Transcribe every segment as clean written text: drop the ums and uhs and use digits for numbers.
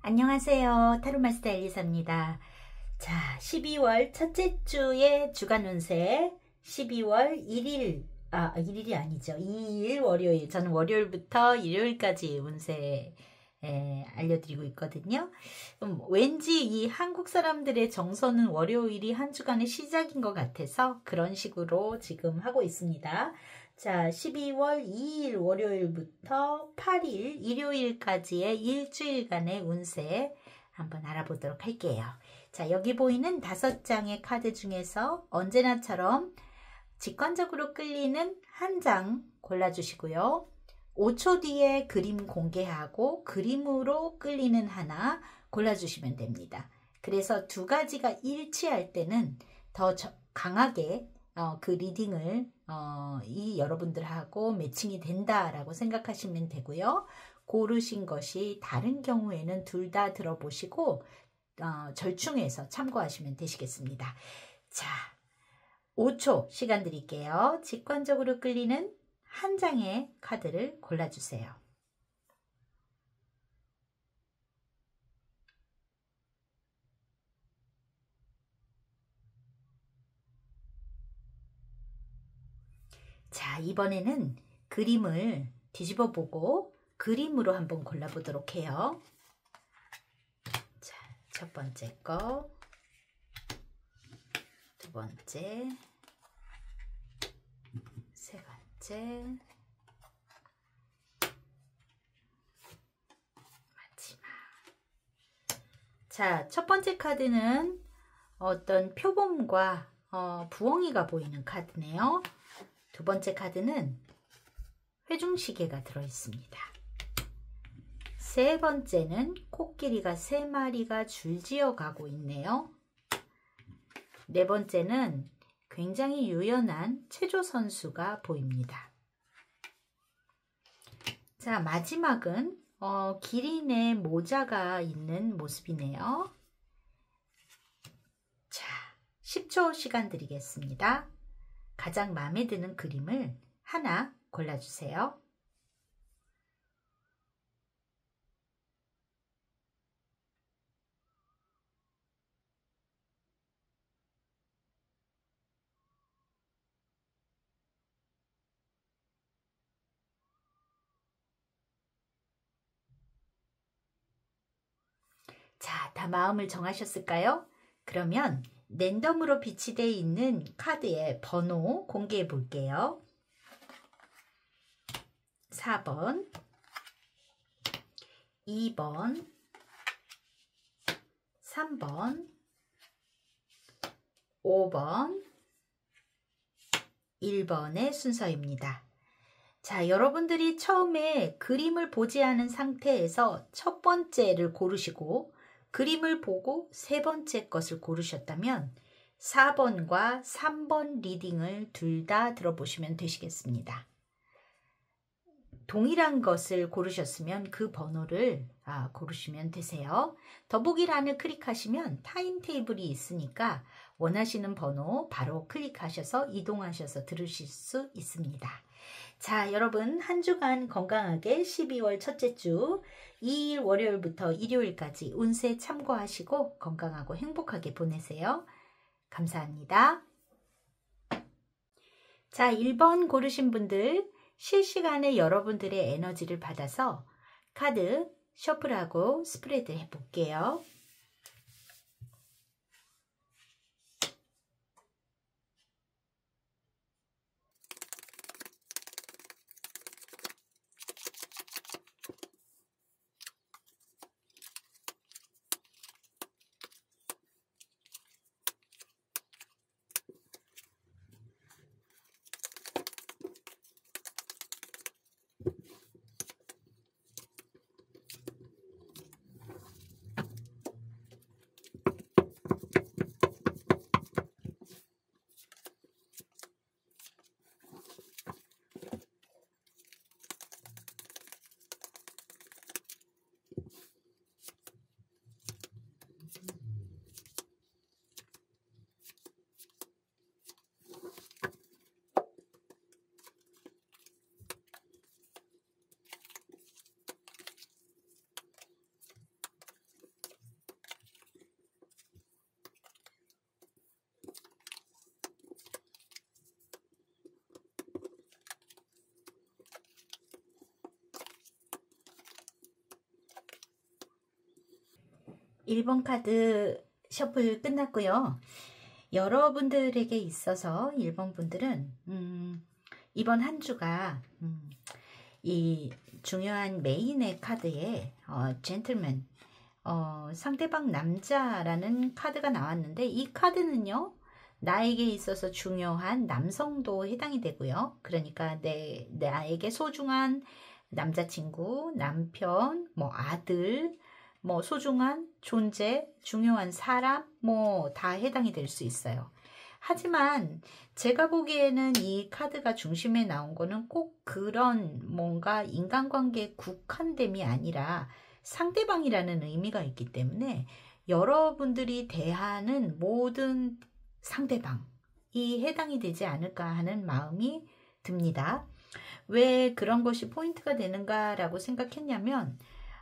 안녕하세요. 타로마스터 엘리사입니다. 자, 12월 첫째 주의 주간 운세 12월 1일, 1일이 아니죠. 2일 월요일, 저는 월요일부터 일요일까지 운세 알려드리고 있거든요. 왠지 이 한국 사람들의 정서는 월요일이 한 주간의 시작인 것 같아서 그런 식으로 지금 하고 있습니다. 자, 12월 2일 월요일부터 8일 일요일까지의 일주일간의 운세 한번 알아보도록 할게요. 자, 여기 보이는 5장의 카드 중에서 언제나처럼 직관적으로 끌리는 한 장 골라주시고요. 5초 뒤에 그림 공개하고 그림으로 끌리는 하나 골라주시면 됩니다. 그래서 두 가지가 일치할 때는 더 강하게 그 리딩을 여러분들하고 매칭이 된다라고 생각하시면 되고요. 고르신 것이 다른 경우에는 둘 다 들어보시고 절충해서 참고하시면 되시겠습니다. 자, 5초 시간 드릴게요. 직관적으로 끌리는 한 장의 카드를 골라주세요. 자, 이번에는 그림을 뒤집어 보고 그림으로 한번 골라보도록 해요. 자, 첫 번째 거, 두 번째, 세 번째, 마지막. 자, 첫 번째 카드는 어떤 표범과 부엉이가 보이는 카드네요. 두 번째 카드는 회중시계가 들어있습니다. 세 번째는 코끼리가 3마리가 줄지어 가고 있네요. 네 번째는 굉장히 유연한 체조 선수가 보입니다. 자, 마지막은 기린의 모자가 있는 모습이네요. 자, 10초 시간 드리겠습니다. 가장 마음에 드는 그림을 하나 골라주세요. 자, 다 마음을 정하셨을까요? 그러면 랜덤으로 비치되어 있는 카드의 번호 공개해 볼게요. 4번, 2번, 3번, 5번, 1번의 순서입니다. 자, 여러분들이 처음에 그림을 보지 않은 상태에서 첫 번째를 고르시고 그림을 보고 세 번째 것을 고르셨다면 4번과 3번 리딩을 둘 다 들어보시면 되시겠습니다. 동일한 것을 고르셨으면 그 번호를 고르시면 되세요. 더보기란을 클릭하시면 타임테이블이 있으니까 원하시는 번호 바로 클릭하셔서 이동하셔서 들으실 수 있습니다. 자, 여러분 한 주간 건강하게 12월 첫째 주 2일 월요일부터 일요일까지 운세 참고하시고 건강하고 행복하게 보내세요. 감사합니다. 자, 1번 고르신 분들 실시간에 여러분들의 에너지를 받아서 카드 셔플하고 스프레드 해볼게요. 일 번 카드 셔플 끝났고요. 여러분들에게 있어서 1번 분들은 이번 한 주가 이 중요한 메인의 카드에 젠틀맨 상대방 남자라는 카드가 나왔는데 이 카드는요. 나에게 있어서 중요한 남성도 해당이 되고요. 그러니까 나에게 소중한 남자친구, 남편, 뭐 아들, 뭐 소중한 존재, 중요한 사람 뭐 다 해당이 될 수 있어요. 하지만 제가 보기에는 이 카드가 중심에 나온 거는 꼭 그런 뭔가 인간관계에 국한됨이 아니라 상대방이라는 의미가 있기 때문에 여러분들이 대하는 모든 상대방이 해당이 되지 않을까 하는 마음이 듭니다. 왜 그런 것이 포인트가 되는가라고 생각했냐면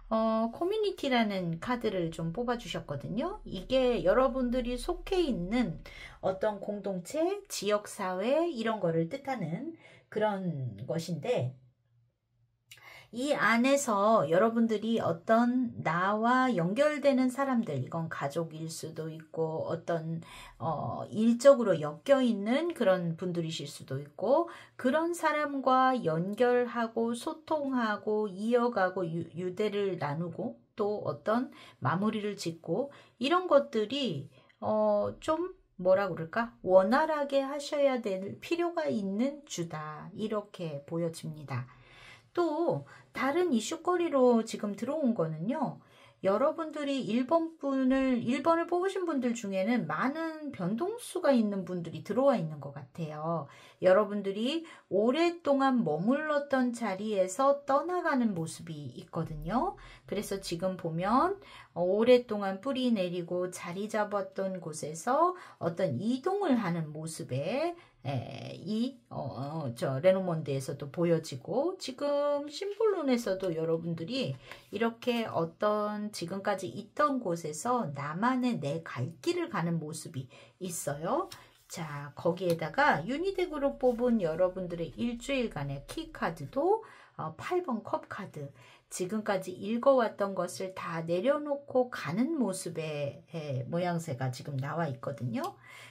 커뮤니티라는 카드를 좀 뽑아주셨거든요. 이게 여러분들이 속해 있는 어떤 공동체, 지역사회 이런 거를 뜻하는 그런 것인데 이 안에서 여러분들이 어떤 나와 연결되는 사람들, 이건 가족일 수도 있고 어떤 일적으로 엮여 있는 그런 분들이실 수도 있고 그런 사람과 연결하고 소통하고 이어가고 유대를 나누고 또 어떤 마무리를 짓고 이런 것들이 좀 뭐라 그럴까? 원활하게 하셔야 될 필요가 있는 주다. 이렇게 보여집니다. 또 다른 이슈거리로 지금 들어온 거는요. 여러분들이 1번을 뽑으신 분들 중에는 많은 변동수가 있는 분들이 들어와 있는 것 같아요. 여러분들이 오랫동안 머물렀던 자리에서 떠나가는 모습이 있거든요. 그래서 지금 보면 오랫동안 뿌리 내리고 자리 잡았던 곳에서 어떤 이동을 하는 모습에 레노몬드에서도 보여지고 지금 심볼론에서도 여러분들이 이렇게 어떤 지금까지 있던 곳에서 나만의 내 갈 길을 가는 모습이 있어요. 자, 거기에다가 유니덱으로 뽑은 여러분들의 일주일간의 키카드도 8번 컵카드 지금까지 읽어왔던 것을 다 내려놓고 가는 모습의 모양새가 지금 나와 있거든요.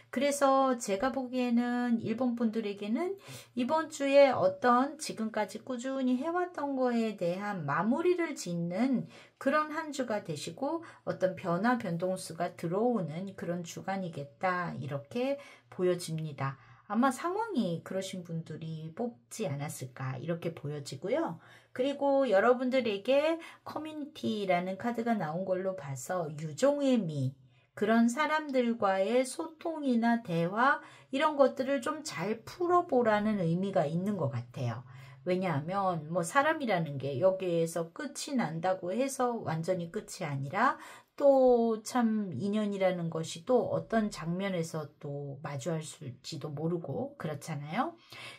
그래서 제가 보기에는 일본 분들에게는 이번 주에 어떤 지금까지 꾸준히 해왔던 거에 대한 마무리를 짓는 그런 한 주가 되시고 어떤 변화 변동수가 들어오는 그런 주간이겠다 이렇게 보여집니다. 아마 상황이 그러신 분들이 뽑지 않았을까 이렇게 보여지고요. 그리고 여러분들에게 커뮤니티라는 카드가 나온 걸로 봐서 유종의 미, 그런 사람들과의 소통이나 대화 이런 것들을 좀 잘 풀어보라는 의미가 있는 것 같아요. 왜냐하면 뭐 사람이라는 게 여기에서 끝이 난다고 해서 완전히 끝이 아니라 또 참 인연이라는 것이 또 어떤 장면에서 또 마주할지도 모르고 그렇잖아요.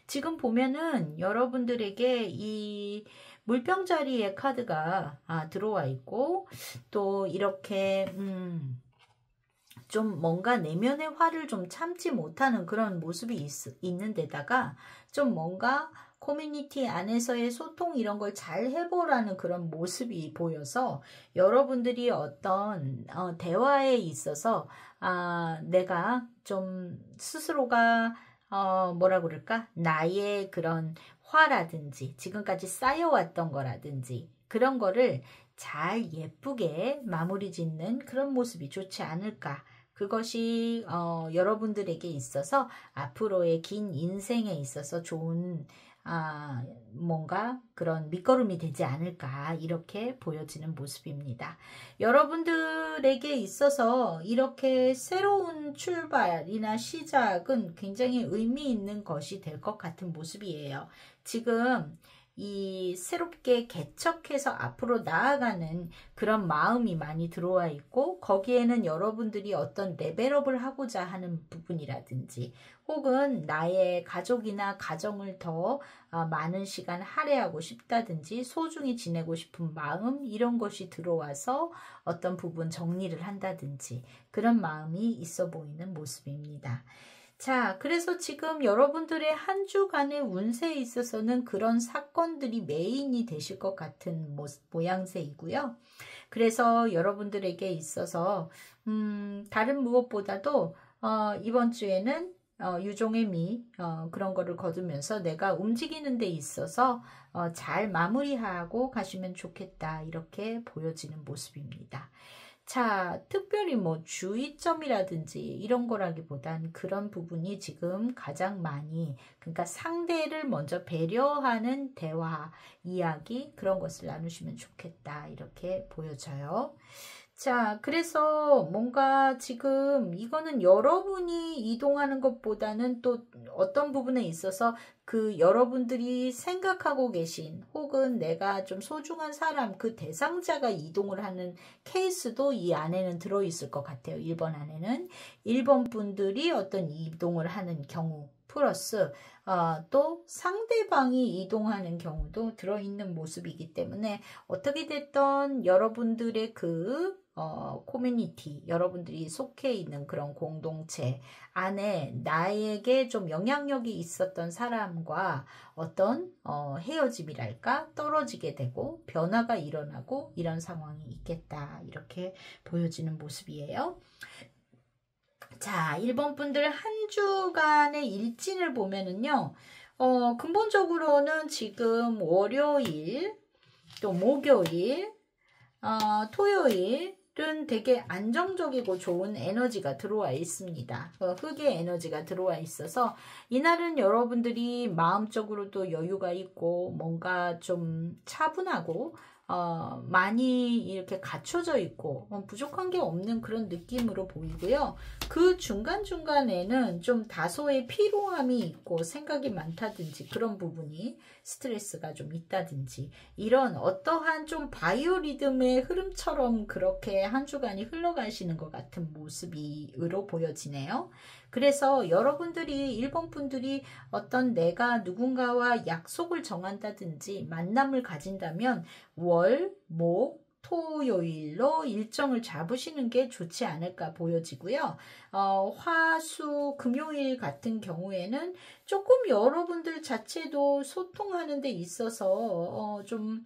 지금 보면은 여러분들에게 이 물병자리의 카드가 들어와 있고 또 이렇게 좀 뭔가 내면의 화를 좀 참지 못하는 그런 모습이 있는 데다가 좀 뭔가 커뮤니티 안에서의 소통 이런 걸 잘 해보라는 그런 모습이 보여서 여러분들이 어떤 대화에 있어서 내가 좀 스스로가 뭐라 그럴까? 나의 그런 화라든지 지금까지 쌓여왔던 거라든지 그런 거를 잘 예쁘게 마무리 짓는 그런 모습이 좋지 않을까. 그것이 여러분들에게 있어서 앞으로의 긴 인생에 있어서 좋은 뭔가 그런 밑거름이 되지 않을까 이렇게 보여지는 모습입니다. 여러분들에게 있어서 이렇게 새로운 출발이나 시작은 굉장히 의미 있는 것이 될 것 같은 모습이에요. 지금 이 새롭게 개척해서 앞으로 나아가는 그런 마음이 많이 들어와 있고 거기에는 여러분들이 어떤 레벨업을 하고자 하는 부분이라든지 혹은 나의 가족이나 가정을 더 많은 시간 할애하고 싶다든지 소중히 지내고 싶은 마음 이런 것이 들어와서 어떤 부분 정리를 한다든지 그런 마음이 있어 보이는 모습입니다. 자, 그래서 지금 여러분들의 한 주간의 운세에 있어서는 그런 사건들이 메인이 되실 것 같은 모양새이고요. 그래서 여러분들에게 있어서 다른 무엇보다도 이번 주에는 유종의 미 그런 거를 거두면서 내가 움직이는 데 있어서 잘 마무리하고 가시면 좋겠다 이렇게 보여지는 모습입니다. 자, 특별히 뭐 주의점이라든지 이런 거라기보단 그런 부분이 지금 가장 많이 그러니까 상대를 먼저 배려하는 대화, 이야기 그런 것을 나누시면 좋겠다 이렇게 보여져요. 자, 그래서 뭔가 지금 이거는 여러분이 이동하는 것보다는 또 어떤 부분에 있어서 그 여러분들이 생각하고 계신 혹은 내가 좀 소중한 사람 그 대상자가 이동을 하는 케이스도 이 안에는 들어있을 것 같아요. 1번 안에는 1번 분들이 어떤 이동을 하는 경우 플러스 또 상대방이 이동하는 경우도 들어있는 모습이기 때문에 어떻게 됐던 여러분들의 그 커뮤니티, 여러분들이 속해 있는 그런 공동체 안에 나에게 좀 영향력이 있었던 사람과 어떤 헤어짐이랄까 떨어지게 되고 변화가 일어나고 이런 상황이 있겠다 이렇게 보여지는 모습이에요. 자, 1번 분들 한 주간의 일진을 보면은요, 근본적으로는 지금 월요일, 또 목요일, 토요일은 되게 안정적이고 좋은 에너지가 들어와 있습니다. 흑의 에너지가 들어와 있어서 이날은 여러분들이 마음적으로도 여유가 있고 뭔가 좀 차분하고 많이 이렇게 갖춰져 있고 부족한 게 없는 그런 느낌으로 보이고요. 그 중간중간에는 좀 다소의 피로함이 있고 생각이 많다든지 그런 부분이 스트레스가 좀 있다든지 이런 어떠한 좀 바이오리듬의 흐름처럼 그렇게 한 주간이 흘러가시는 것 같은 모습으로 보여지네요. 그래서 여러분들이 1번 분들이 어떤 내가 누군가와 약속을 정한다든지 만남을 가진다면 월, 목, 토요일로 일정을 잡으시는 게 좋지 않을까 보여지고요. 화, 수, 금요일 같은 경우에는 조금 여러분들 자체도 소통하는 데 있어서 좀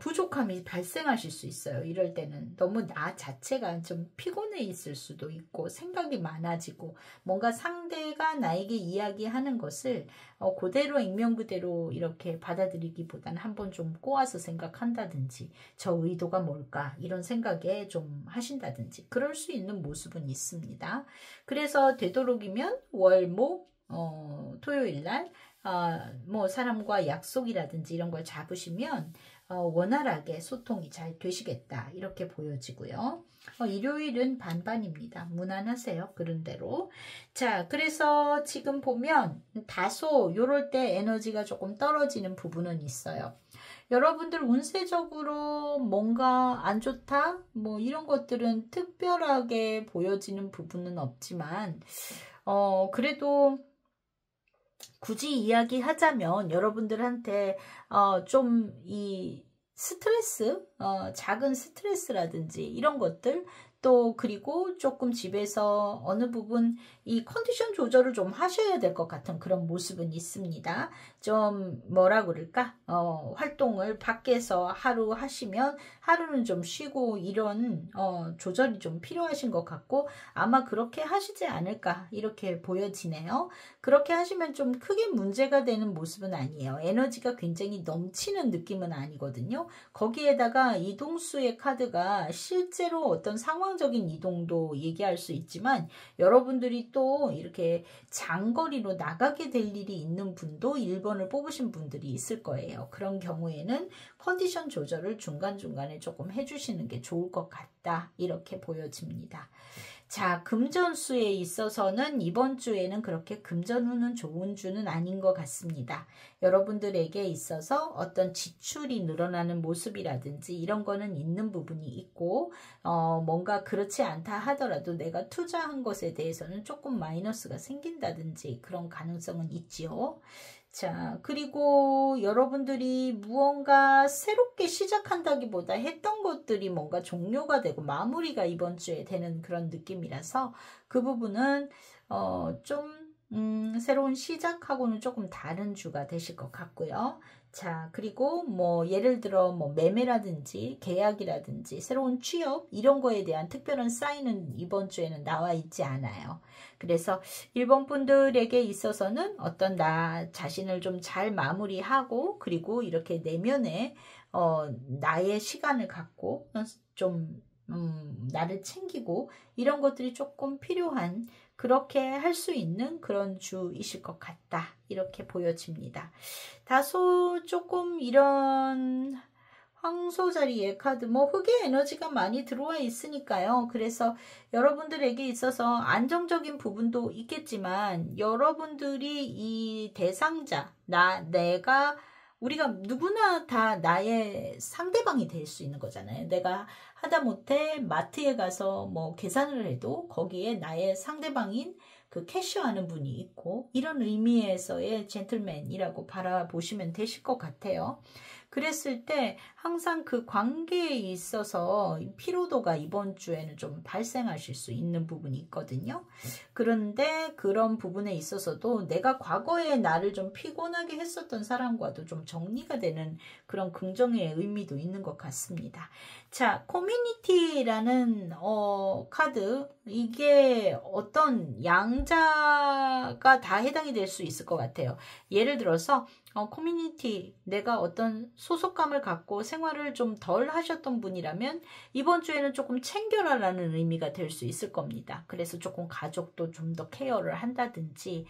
부족함이 발생하실 수 있어요. 이럴 때는 너무 나 자체가 좀 피곤해 있을 수도 있고 생각이 많아지고 뭔가 상대가 나에게 이야기하는 것을 그대로 익명 그대로 이렇게 받아들이기보다는 한번 좀 꼬아서 생각한다든지 저 의도가 뭘까 이런 생각에 좀 하신다든지 그럴 수 있는 모습은 있습니다. 그래서 되도록이면 월, 목, 토요일 날 뭐 사람과 약속이라든지 이런 걸 잡으시면 원활하게 소통이 잘 되시겠다 이렇게 보여지고요. 일요일은 반반입니다. 무난하세요. 그런 대로. 자, 그래서 지금 보면 다소 요럴 때 에너지가 조금 떨어지는 부분은 있어요. 여러분들 운세적으로 뭔가 안 좋다? 뭐 이런 것들은 특별하게 보여지는 부분은 없지만 그래도 굳이 이야기하자면 여러분들한테 좀 이 스트레스, 작은 스트레스라든지 이런 것들 또 그리고 조금 집에서 어느 부분 이 컨디션 조절을 좀 하셔야 될 것 같은 그런 모습은 있습니다. 좀 뭐라 그럴까? 활동을 밖에서 하루 하시면 하루는 좀 쉬고 이런 조절이 좀 필요하신 것 같고 아마 그렇게 하시지 않을까 이렇게 보여지네요. 그렇게 하시면 좀 크게 문제가 되는 모습은 아니에요. 에너지가 굉장히 넘치는 느낌은 아니거든요. 거기에다가 이동수의 카드가 실제로 어떤 상황적인 이동도 얘기할 수 있지만 여러분들이 또 이렇게 장거리로 나가게 될 일이 있는 분도 1번을 뽑으신 분들이 있을 거예요. 그런 경우에는 컨디션 조절을 중간중간에 조금 해주시는 게 좋을 것 같다. 이렇게 보여집니다. 자, 금전수에 있어서는 이번 주에는 그렇게 금전운은 좋은 주는 아닌 것 같습니다. 여러분들에게 있어서 어떤 지출이 늘어나는 모습이라든지 이런 거는 있는 부분이 있고 뭔가 그렇지 않다 하더라도 내가 투자한 것에 대해서는 조금 마이너스가 생긴다든지 그런 가능성은 있지요. 자, 그리고 여러분들이 무언가 새롭게 시작한다기보다 했던 것들이 뭔가 종료가 되고 마무리가 이번 주에 되는 그런 느낌이라서 그 부분은 새로운 시작하고는 조금 다른 주가 되실 것 같고요. 자, 그리고 뭐 예를 들어 뭐 매매라든지 계약이라든지 새로운 취업 이런 거에 대한 특별한 사인은 이번 주에는 나와 있지 않아요. 그래서 1번 분들에게 있어서는 어떤 나 자신을 좀 잘 마무리하고 그리고 이렇게 내면에 나의 시간을 갖고 좀 나를 챙기고 이런 것들이 조금 필요한 그렇게 할 수 있는 그런 주이실 것 같다. 이렇게 보여집니다. 다소 조금 이런 황소자리의 카드, 뭐 흑의 에너지가 많이 들어와 있으니까요. 그래서 여러분들에게 있어서 안정적인 부분도 있겠지만 여러분들이 이 대상자, 우리가 누구나 다 나의 상대방이 될 수 있는 거잖아요. 내가 하다못해 마트에 가서 뭐 계산을 해도 거기에 나의 상대방인 그 캐셔하는 분이 있고 이런 의미에서의 젠틀맨이라고 바라보시면 되실 것 같아요. 그랬을 때 항상 그 관계에 있어서 피로도가 이번 주에는 좀 발생하실 수 있는 부분이 있거든요. 그런데 그런 부분에 있어서도 내가 과거에 나를 좀 피곤하게 했었던 사람과도 좀 정리가 되는 그런 긍정의 의미도 있는 것 같습니다. 자, 커뮤니티라는 카드, 이게 어떤 양자가 다 해당이 될 수 있을 것 같아요. 예를 들어서 커뮤니티, 내가 어떤 소속감을 갖고 생활을 좀 덜 하셨던 분이라면 이번 주에는 조금 챙겨라라는 의미가 될 수 있을 겁니다. 그래서 조금 가족도 좀 더 케어를 한다든지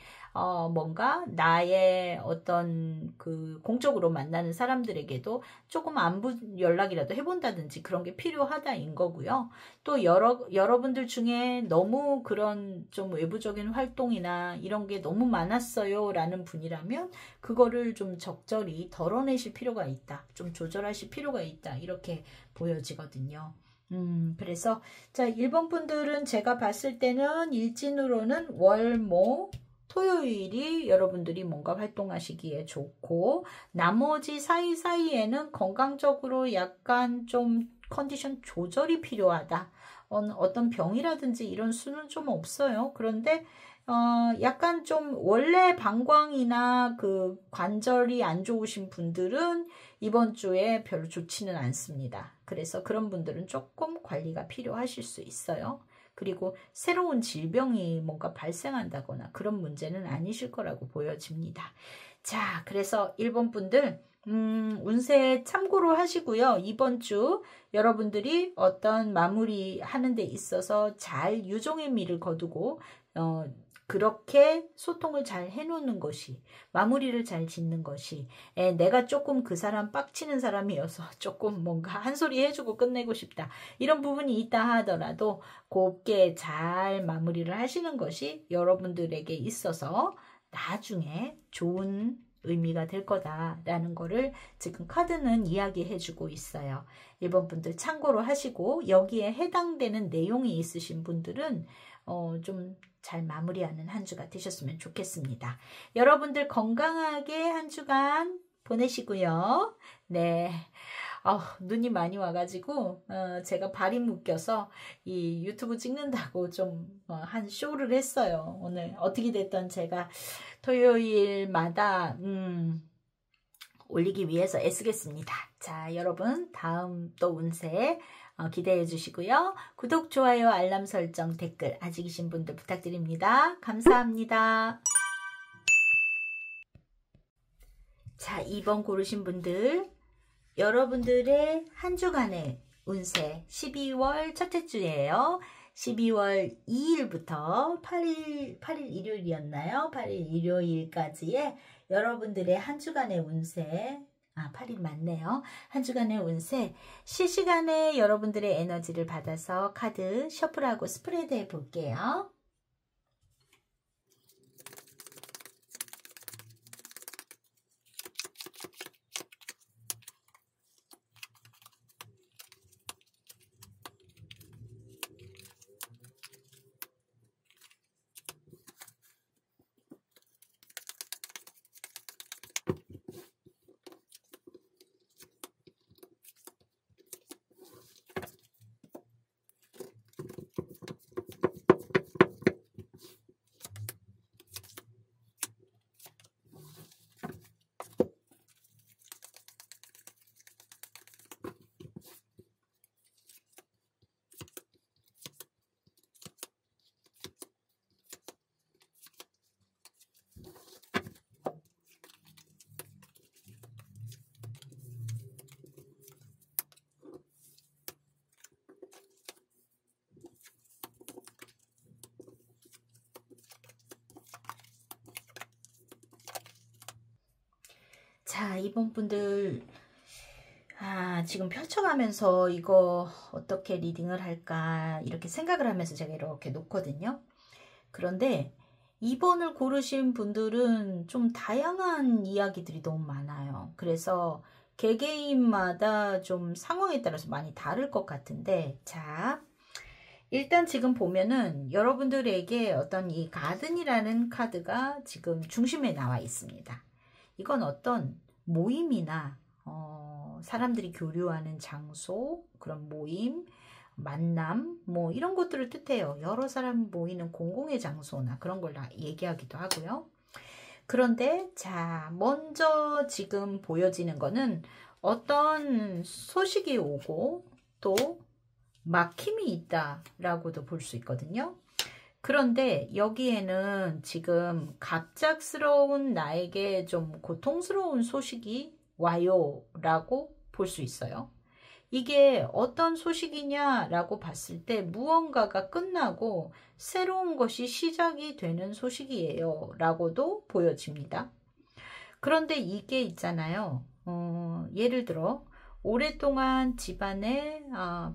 뭔가 나의 어떤 그 공적으로 만나는 사람들에게도 조금 안부 연락이라도 해본다든지 그런 게 필요하다인 거고요. 또 여러분들 중에 너무 그런 좀 외부적인 활동이나 이런 게 너무 많았어요 라는 분이라면 그거를 좀 적절히 덜어내실 필요가 있다. 좀 조절하실 필요가 있다. 이렇게 보여지거든요. 그래서 자 1번 분들은 제가 봤을 때는 일진으로는 월모 토요일이 여러분들이 뭔가 활동하시기에 좋고 나머지 사이사이에는 건강적으로 약간 좀 컨디션 조절이 필요하다. 어떤 병이라든지 이런 수는 좀 없어요. 그런데 약간 좀 원래 방광이나 그 관절이 안 좋으신 분들은 이번 주에 별로 좋지는 않습니다. 그래서 그런 분들은 조금 관리가 필요하실 수 있어요. 그리고 새로운 질병이 뭔가 발생한다거나 그런 문제는 아니실 거라고 보여집니다. 자, 그래서 1번 분들 운세 참고로 하시고요. 이번 주 여러분들이 어떤 마무리 하는 데 있어서 잘 유종의 미를 거두고 그렇게 소통을 잘 해놓는 것이, 마무리를 잘 짓는 것이, 내가 조금 그 사람 빡치는 사람이어서 조금 뭔가 한 소리 해주고 끝내고 싶다, 이런 부분이 있다 하더라도 곱게 잘 마무리를 하시는 것이 여러분들에게 있어서 나중에 좋은 의미가 될 거다라는 거를 지금 카드는 이야기해주고 있어요. 1번 분들 참고로 하시고, 여기에 해당되는 내용이 있으신 분들은 좀 잘 마무리하는 한 주가 되셨으면 좋겠습니다. 여러분들 건강하게 한 주간 보내시고요. 네. 눈이 많이 와가지고 제가 발이 묶여서 이 유튜브 찍는다고 좀 한 쇼를 했어요. 오늘 어떻게 됐든 제가 토요일마다 올리기 위해서 애쓰겠습니다. 자, 여러분 다음 또 운세 기대해 주시고요. 구독, 좋아요, 알람 설정, 댓글 아직이신 분들 부탁드립니다. 감사합니다. 자, 2번 고르신 분들, 여러분들의 한 주간의 운세 12월 첫째 주예요. 12월 2일부터 8일 일요일이었나요? 8일 일요일까지의 여러분들의 한 주간의 운세, 8일 맞네요. 한 주간의 운세, 실시간에 여러분들의 에너지를 받아서 카드 셔플하고 스프레드 해 볼게요. 자, 이번 분들 지금 펼쳐가면서 이거 어떻게 리딩을 할까 이렇게 생각을 하면서 제가 이렇게 놓거든요. 그런데 2번을 고르신 분들은 좀 다양한 이야기들이 너무 많아요. 그래서 개개인마다 좀 상황에 따라서 많이 다를 것 같은데, 자, 일단 지금 보면은 여러분들에게 어떤 이 가든이라는 카드가 지금 중심에 나와 있습니다. 이건 어떤 모임이나 사람들이 교류하는 장소, 그런 모임, 만남, 뭐 이런 것들을 뜻해요. 여러 사람 모이는 공공의 장소나 그런 걸 얘기하기도 하고요. 그런데 자, 먼저 지금 보여지는 거는 어떤 소식이 오고 또 막힘이 있다라고도 볼 수 있거든요. 그런데 여기에는 지금 갑작스러운 나에게 좀 고통스러운 소식이 와요 라고 볼 수 있어요. 이게 어떤 소식이냐라고 봤을 때 무언가가 끝나고 새로운 것이 시작이 되는 소식이에요 라고도 보여집니다. 그런데 이게 있잖아요. 예를 들어 오랫동안 집안에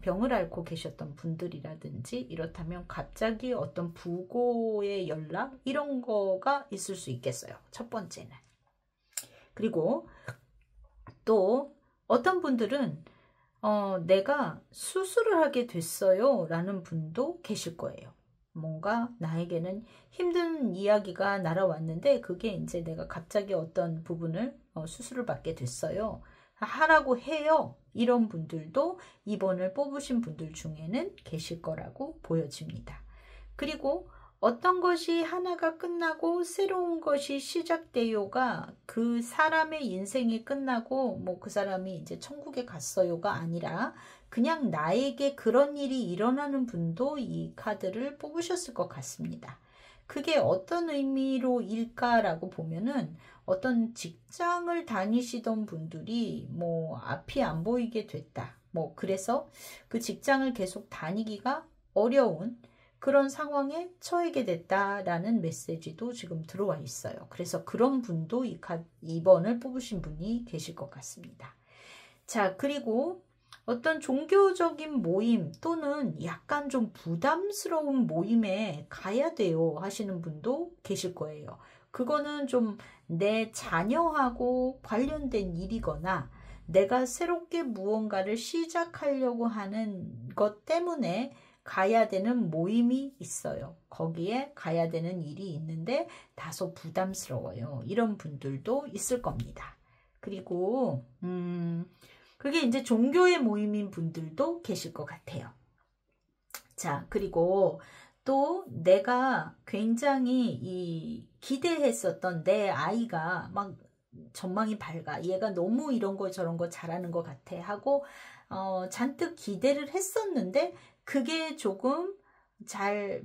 병을 앓고 계셨던 분들이라든지 이렇다면 갑자기 어떤 부고의 연락 이런 거가 있을 수 있겠어요. 첫 번째는. 그리고 또 어떤 분들은 내가 수술을 하게 됐어요 라는 분도 계실 거예요. 뭔가 나에게는 힘든 이야기가 날아왔는데 그게 이제 내가 갑자기 어떤 부분을 수술을 받게 됐어요. 하라고 해요. 이런 분들도 2번을 뽑으신 분들 중에는 계실 거라고 보여집니다. 그리고 어떤 것이 하나가 끝나고 새로운 것이 시작돼요가 그 사람의 인생이 끝나고 뭐 그 사람이 이제 천국에 갔어요가 아니라 그냥 나에게 그런 일이 일어나는 분도 이 카드를 뽑으셨을 것 같습니다. 그게 어떤 의미로일까라고 보면은 어떤 직장을 다니시던 분들이 뭐 앞이 안 보이게 됐다. 뭐 그래서 그 직장을 계속 다니기가 어려운 그런 상황에 처하게 됐다라는 메시지도 지금 들어와 있어요. 그래서 그런 분도 2번을 뽑으신 분이 계실 것 같습니다. 자, 그리고 어떤 종교적인 모임 또는 약간 좀 부담스러운 모임에 가야 돼요 하시는 분도 계실 거예요. 그거는 좀 내 자녀하고 관련된 일이거나 내가 새롭게 무언가를 시작하려고 하는 것 때문에 가야 되는 모임이 있어요. 거기에 가야 되는 일이 있는데 다소 부담스러워요. 이런 분들도 있을 겁니다. 그리고 그게 이제 종교의 모임인 분들도 계실 것 같아요. 자, 그리고 또 내가 굉장히 기대했었던 내 아이가 막 전망이 밝아. 얘가 너무 이런 거 저런 거 잘하는 것 같아 하고 잔뜩 기대를 했었는데 그게 조금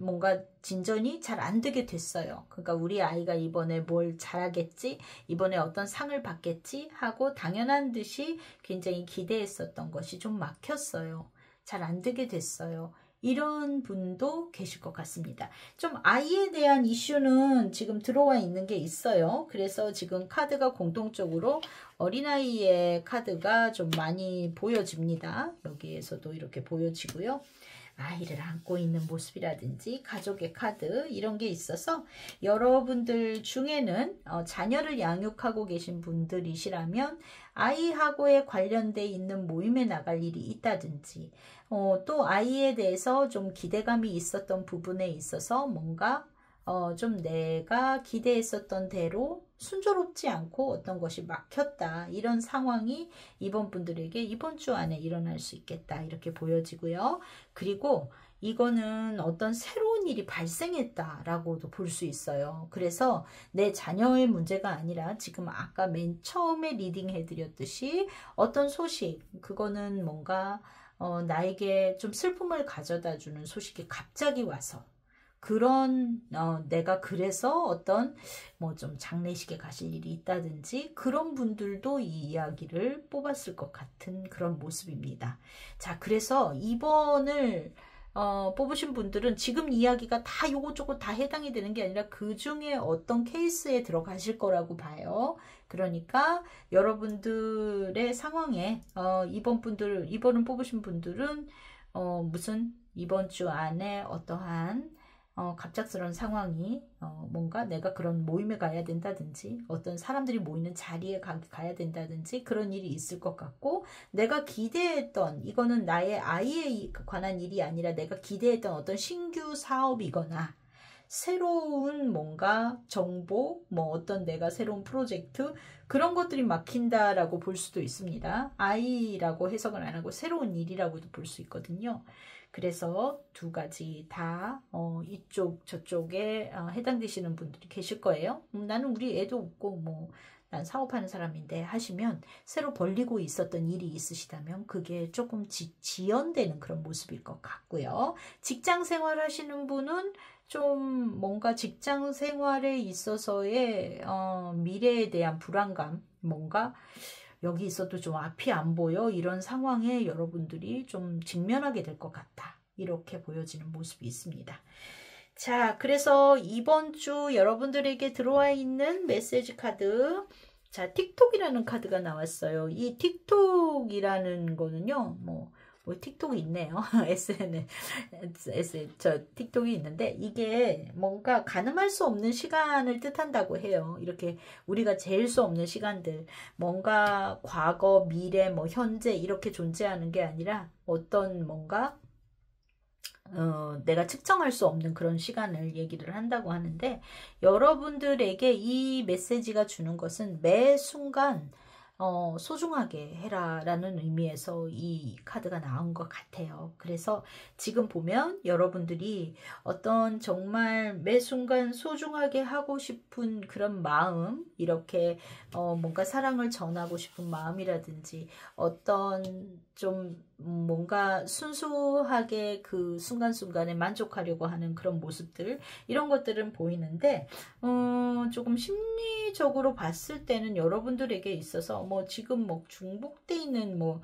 뭔가 진전이 잘 안 되게 됐어요. 그러니까 우리 아이가 이번에 뭘 잘하겠지? 이번에 어떤 상을 받겠지? 하고 당연한 듯이 굉장히 기대했었던 것이 좀 막혔어요. 잘 안 되게 됐어요. 이런 분도 계실 것 같습니다. 좀 아이에 대한 이슈는 지금 들어와 있는 게 있어요. 그래서 지금 카드가 공통적으로 어린아이의 카드가 좀 많이 보여집니다. 여기에서도 이렇게 보여지고요. 아이를 안고 있는 모습이라든지 가족의 카드 이런 게 있어서 여러분들 중에는 자녀를 양육하고 계신 분들이시라면 아이하고의 관련돼 있는 모임에 나갈 일이 있다든지 또 아이에 대해서 좀 기대감이 있었던 부분에 있어서 뭔가 좀 내가 기대했었던 대로 순조롭지 않고 어떤 것이 막혔다. 이런 상황이 이번 분들에게 이번 주 안에 일어날 수 있겠다. 이렇게 보여지고요. 그리고 이거는 어떤 새로운 일이 발생했다라고도 볼 수 있어요. 그래서 내 자녀의 문제가 아니라 지금 아까 맨 처음에 리딩 해드렸듯이 어떤 소식, 그거는 뭔가 나에게 좀 슬픔을 가져다 주는 소식이 갑자기 와서 그런 내가 그래서 어떤 뭐 좀 장례식에 가실 일이 있다든지 그런 분들도 이 이야기를 뽑았을 것 같은 그런 모습입니다. 자, 그래서 2번을 뽑으신 분들은 지금 이야기가 다 요것저것 다 해당이 되는 게 아니라 그 중에 어떤 케이스에 들어가실 거라고 봐요. 그러니까 여러분들의 상황에 2번을 뽑으신 분들은 무슨 이번 주 안에 어떠한 갑작스러운 상황이 뭔가 내가 그런 모임에 가야 된다든지 어떤 사람들이 모이는 자리에 가야 된다든지 그런 일이 있을 것 같고 내가 기대했던 이거는 나의 아이에 관한 일이 아니라 내가 기대했던 어떤 신규 사업이거나 새로운 뭔가 정보 뭐 어떤 내가 새로운 프로젝트 그런 것들이 막힌다라고 볼 수도 있습니다. 아이라고 해석은 안 하고 새로운 일이라고도 볼 수 있거든요. 그래서 두 가지 다 이쪽 저쪽에 해당되시는 분들이 계실 거예요. 나는 우리 애도 없고 뭐 난 사업하는 사람인데 하시면 새로 벌리고 있었던 일이 있으시다면 그게 조금 지연되는 그런 모습일 것 같고요. 직장 생활 하시는 분은 좀 뭔가 직장 생활에 있어서의 미래에 대한 불안감 뭔가 여기 있어도 좀 앞이 안 보여 이런 상황에 여러분들이 좀 직면하게 될 것 같다. 이렇게 보여지는 모습이 있습니다. 자, 그래서 이번 주 여러분들에게 들어와 있는 메시지 카드 자, 틱톡이라는 카드가 나왔어요. 이 틱톡이라는 거는요. 뭐 틱톡이 있네요. 저 틱톡이 있는데 이게 뭔가 가늠할 수 없는 시간을 뜻한다고 해요. 이렇게 우리가 잴 수 없는 시간들 뭔가 과거, 미래, 뭐 현재 이렇게 존재하는 게 아니라 어떤 뭔가 내가 측정할 수 없는 그런 시간을 얘기를 한다고 하는데 여러분들에게 이 메시지가 주는 것은 매 순간 소중하게 해라 라는 의미에서 이 카드가 나온 것 같아요. 그래서 지금 보면 여러분들이 어떤 정말 매 순간 소중하게 하고 싶은 그런 마음 이렇게 뭔가 사랑을 전하고 싶은 마음이라든지 어떤 좀 뭔가 순수하게 그 순간순간에 만족하려고 하는 그런 모습들 이런 것들은 보이는데 조금 심리적으로 봤을 때는 여러분들에게 있어서 뭐 지금 뭐 중복돼 있는 뭐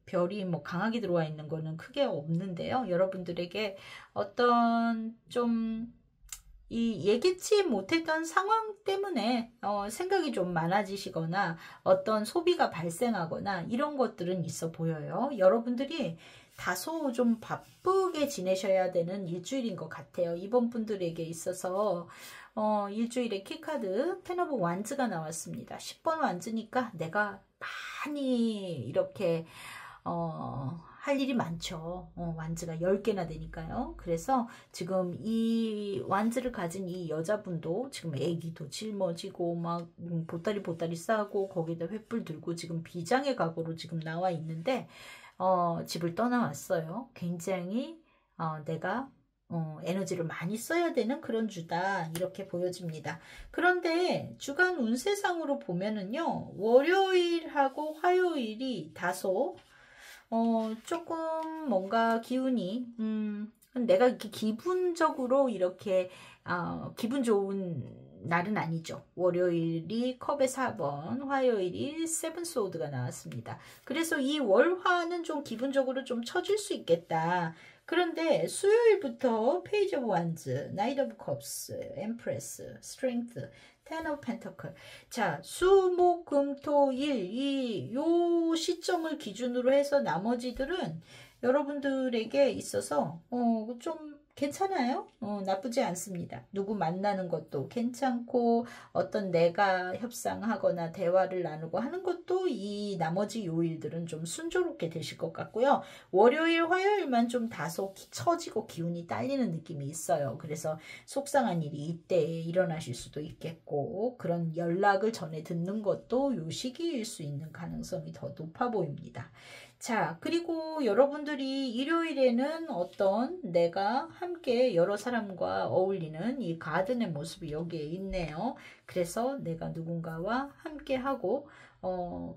별이 뭐 강하게 들어와 있는 거는 크게 없는데요. 여러분들에게 어떤 좀 이 예기치 못했던 상황 때문에 생각이 좀 많아지시거나 어떤 소비가 발생하거나 이런 것들은 있어 보여요. 여러분들이 다소 좀 바쁘게 지내셔야 되는 일주일인 것 같아요. 이번 분들에게 있어서 일주일에 키카드 텐 오브 완즈가 나왔습니다. 10번 완즈니까 내가 많이 이렇게 할 일이 많죠. 완즈가 10개나 되니까요. 그래서 지금 이 완즈를 가진 이 여자분도 지금 애기도 짊어지고 막 보따리 싸고 거기다 횃불 들고 지금 비장의 각오로 지금 나와 있는데 집을 떠나왔어요. 굉장히 내가 에너지를 많이 써야 되는 그런 주다 이렇게 보여집니다. 그런데 주간 운세상으로 보면은요, 월요일하고 화요일이 다소 조금 뭔가 기운이 내가 이렇게 기분적으로 이렇게 기분 좋은 날은 아니죠. 월요일이 컵의 4번, 화요일이 세븐 소드가 나왔습니다. 그래서 이 월화는 좀 기분적으로 좀 처질 수 있겠다. 그런데 수요일부터 페이지 오브 완즈, 나이트 오브 컵스, 엠프레스, 스트렝스, 텐 오브 펜터클. 자, 수, 목, 금, 토, 일 요 시점을 기준으로 해서 나머지들은 여러분들에게 있어서 좀 괜찮아요. 나쁘지 않습니다. 누구 만나는 것도 괜찮고 어떤 내가 협상하거나 대화를 나누고 하는 것도 이 나머지 요일들은 좀 순조롭게 되실 것 같고요. 월요일, 화요일만 좀 다소 처지고 기운이 딸리는 느낌이 있어요. 그래서 속상한 일이 이때 일어나실 수도 있겠고 그런 연락을 전해 듣는 것도 요 시기일 수 있는 가능성이 더 높아 보입니다. 자, 그리고 여러분들이 일요일에는 어떤 내가 함께 여러 사람과 어울리는 이 가든의 모습이 여기에 있네요. 그래서 내가 누군가와 함께 하고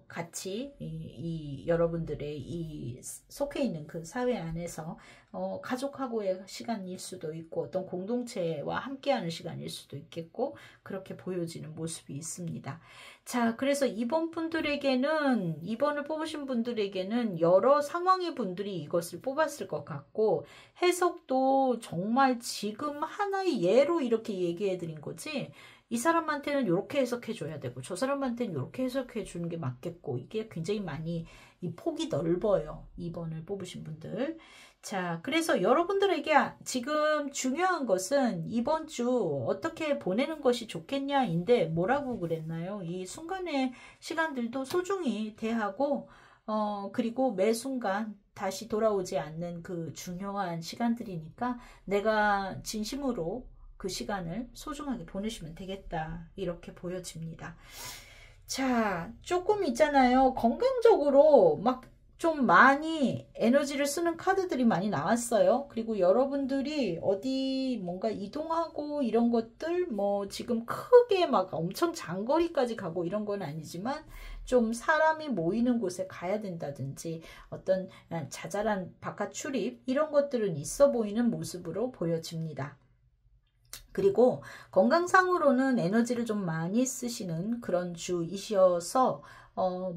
같이 이 여러분들의 이 속해 있는 그 사회 안에서 가족하고의 시간일 수도 있고 어떤 공동체와 함께하는 시간일 수도 있겠고 그렇게 보여지는 모습이 있습니다. 자, 그래서 이번 분들에게는 2번을 뽑으신 분들에게는 여러 상황의 분들이 이것을 뽑았을 것 같고 해석도 정말 지금 하나의 예로 이렇게 얘기해 드린 거지 이 사람한테는 이렇게 해석해 줘야 되고 저 사람한테는 이렇게 해석해 주는 게 맞겠고 이게 굉장히 많이 이 폭이 넓어요. 2번을 뽑으신 분들. 자, 그래서 여러분들에게 지금 중요한 것은 이번 주 어떻게 보내는 것이 좋겠냐인데 뭐라고 그랬나요? 이 순간의 시간들도 소중히 대하고 그리고 매 순간 다시 돌아오지 않는 그 중요한 시간들이니까 내가 진심으로 그 시간을 소중하게 보내시면 되겠다. 이렇게 보여집니다. 자, 조금 있잖아요. 건강적으로 막 좀 많이 에너지를 쓰는 카드들이 많이 나왔어요. 그리고 여러분들이 어디 뭔가 이동하고 이런 것들 뭐 지금 크게 막 엄청 장거리까지 가고 이런 건 아니지만 좀 사람이 모이는 곳에 가야 된다든지 어떤 자잘한 바깥 출입 이런 것들은 있어 보이는 모습으로 보여집니다. 그리고 건강상으로는 에너지를 좀 많이 쓰시는 그런 주이셔서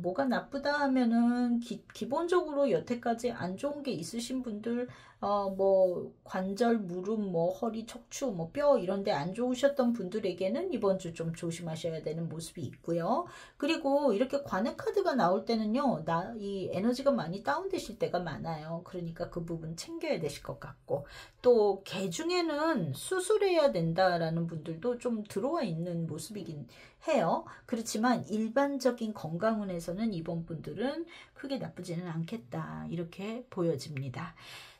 뭐가 나쁘다 하면은 기본적으로 여태까지 안 좋은 게 있으신 분들 뭐 관절, 무릎, 뭐 허리, 척추, 뭐 뼈 이런 데 안 좋으셨던 분들에게는 이번 주 좀 조심하셔야 되는 모습이 있고요. 그리고 이렇게 관의 카드가 나올 때는요. 이 에너지가 많이 다운되실 때가 많아요. 그러니까 그 부분 챙겨야 되실 것 같고 또 개 중에는 수술해야 된다라는 분들도 좀 들어와 있는 모습이긴 해요. 그렇지만 일반적인 건강운에서는 이번 분들은 크게 나쁘지는 않겠다. 이렇게 보여집니다.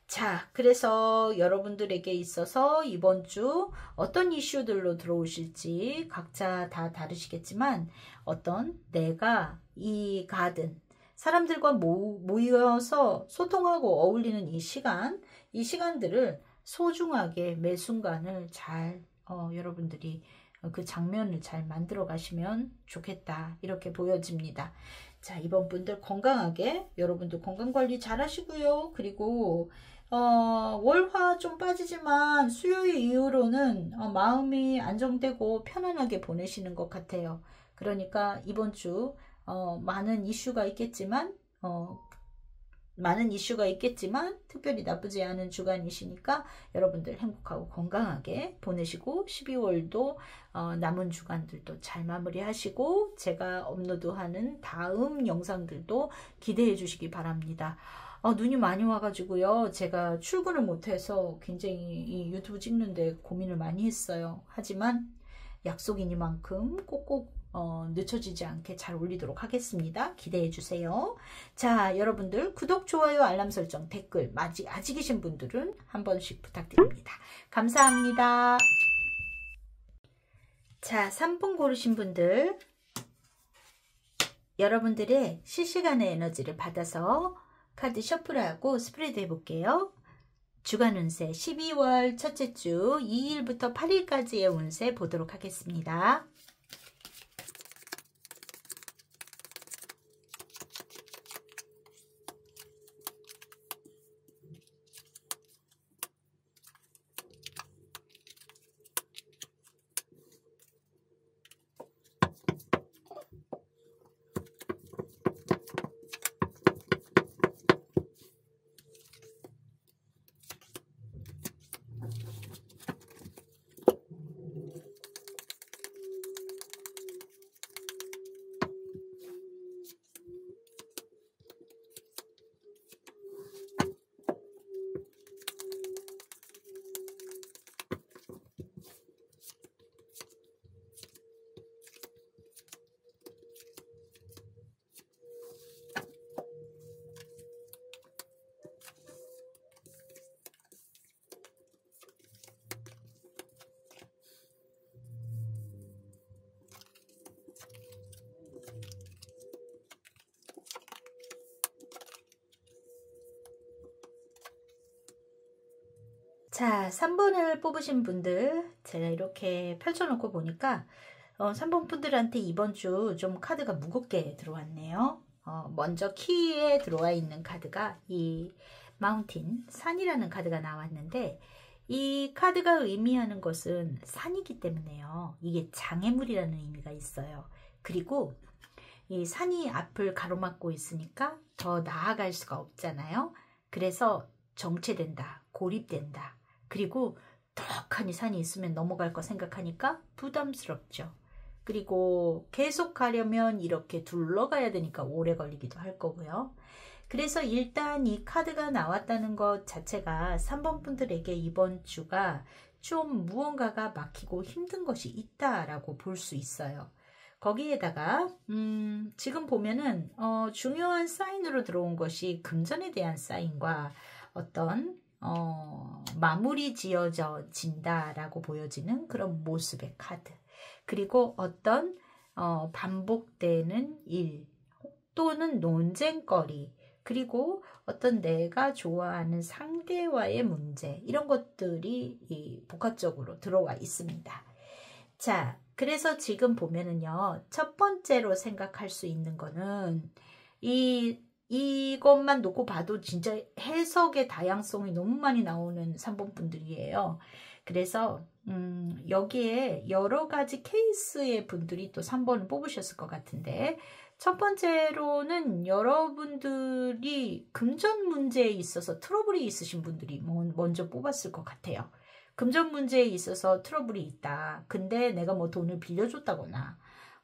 자, 그래서 여러분들에게 있어서 이번 주 어떤 이슈들로 들어오실지 각자 다 다르시겠지만 어떤 내가 이 가든 사람들과 모여서 소통하고 어울리는 이 시간들을 소중하게 매 순간을 잘 여러분들이 그 장면을 잘 만들어 가시면 좋겠다. 이렇게 보여집니다. 자, 이번 분들 건강하게 여러분들 건강관리 잘 하시고요. 그리고 월화 좀 빠지지만 수요일 이후로는 마음이 안정되고 편안하게 보내시는 것 같아요. 그러니까 이번 주 많은 이슈가 있겠지만 많은 이슈가 있겠지만 특별히 나쁘지 않은 주간이시니까 여러분들 행복하고 건강하게 보내시고 12월도 남은 주간들도 잘 마무리하시고 제가 업로드하는 다음 영상들도 기대해 주시기 바랍니다. 눈이 많이 와가지고요. 제가 출근을 못해서 굉장히 이 유튜브 찍는데 고민을 많이 했어요. 하지만 약속이니만큼 꼭꼭 늦춰지지 않게 잘 올리도록 하겠습니다. 기대해 주세요. 자, 여러분들 구독, 좋아요, 알람 설정, 댓글 아직이신 분들은 한 번씩 부탁드립니다. 감사합니다. 자, 3번 고르신 분들 여러분들의 실시간의 에너지를 받아서 카드 셔플하고 스프레드 해볼게요. 주간 운세 12월 첫째 주 2일부터 8일까지의 운세 보도록 하겠습니다. 자, 3번을 뽑으신 분들 제가 이렇게 펼쳐놓고 보니까 3번 분들한테 이번 주 좀 카드가 무겁게 들어왔네요. 먼저 키에 들어와 있는 카드가 이 마운틴, 산이라는 카드가 나왔는데 이 카드가 의미하는 것은 산이기 때문에요. 이게 장애물이라는 의미가 있어요. 그리고 이 산이 앞을 가로막고 있으니까 더 나아갈 수가 없잖아요. 그래서 정체된다, 고립된다. 그리고 떡하니 산이 있으면 넘어갈 거 생각하니까 부담스럽죠. 그리고 계속 가려면 이렇게 둘러가야 되니까 오래 걸리기도 할 거고요. 그래서 일단 이 카드가 나왔다는 것 자체가 3번 분들에게 이번 주가 좀 무언가가 막히고 힘든 것이 있다라고 볼 수 있어요. 거기에다가 지금 보면은 중요한 사인으로 들어온 것이 금전에 대한 사인과 어떤 마무리 지어진다라고 보여지는 그런 모습의 카드. 그리고 어떤 반복되는 일 또는 논쟁거리, 그리고 어떤 내가 좋아하는 상대와의 문제, 이런 것들이 복합적으로 들어와 있습니다. 자, 그래서 지금 보면은요, 첫 번째로 생각할 수 있는 거는 이것만 놓고 봐도 진짜 해석의 다양성이 너무 많이 나오는 3번 분들이에요. 그래서 여기에 여러 가지 케이스의 분들이 또 3번을 뽑으셨을 것 같은데, 첫 번째로는 여러분들이 금전 문제에 있어서 트러블이 있으신 분들이 먼저 뽑았을 것 같아요. 금전 문제에 있어서 트러블이 있다. 근데 내가 뭐 돈을 빌려줬다거나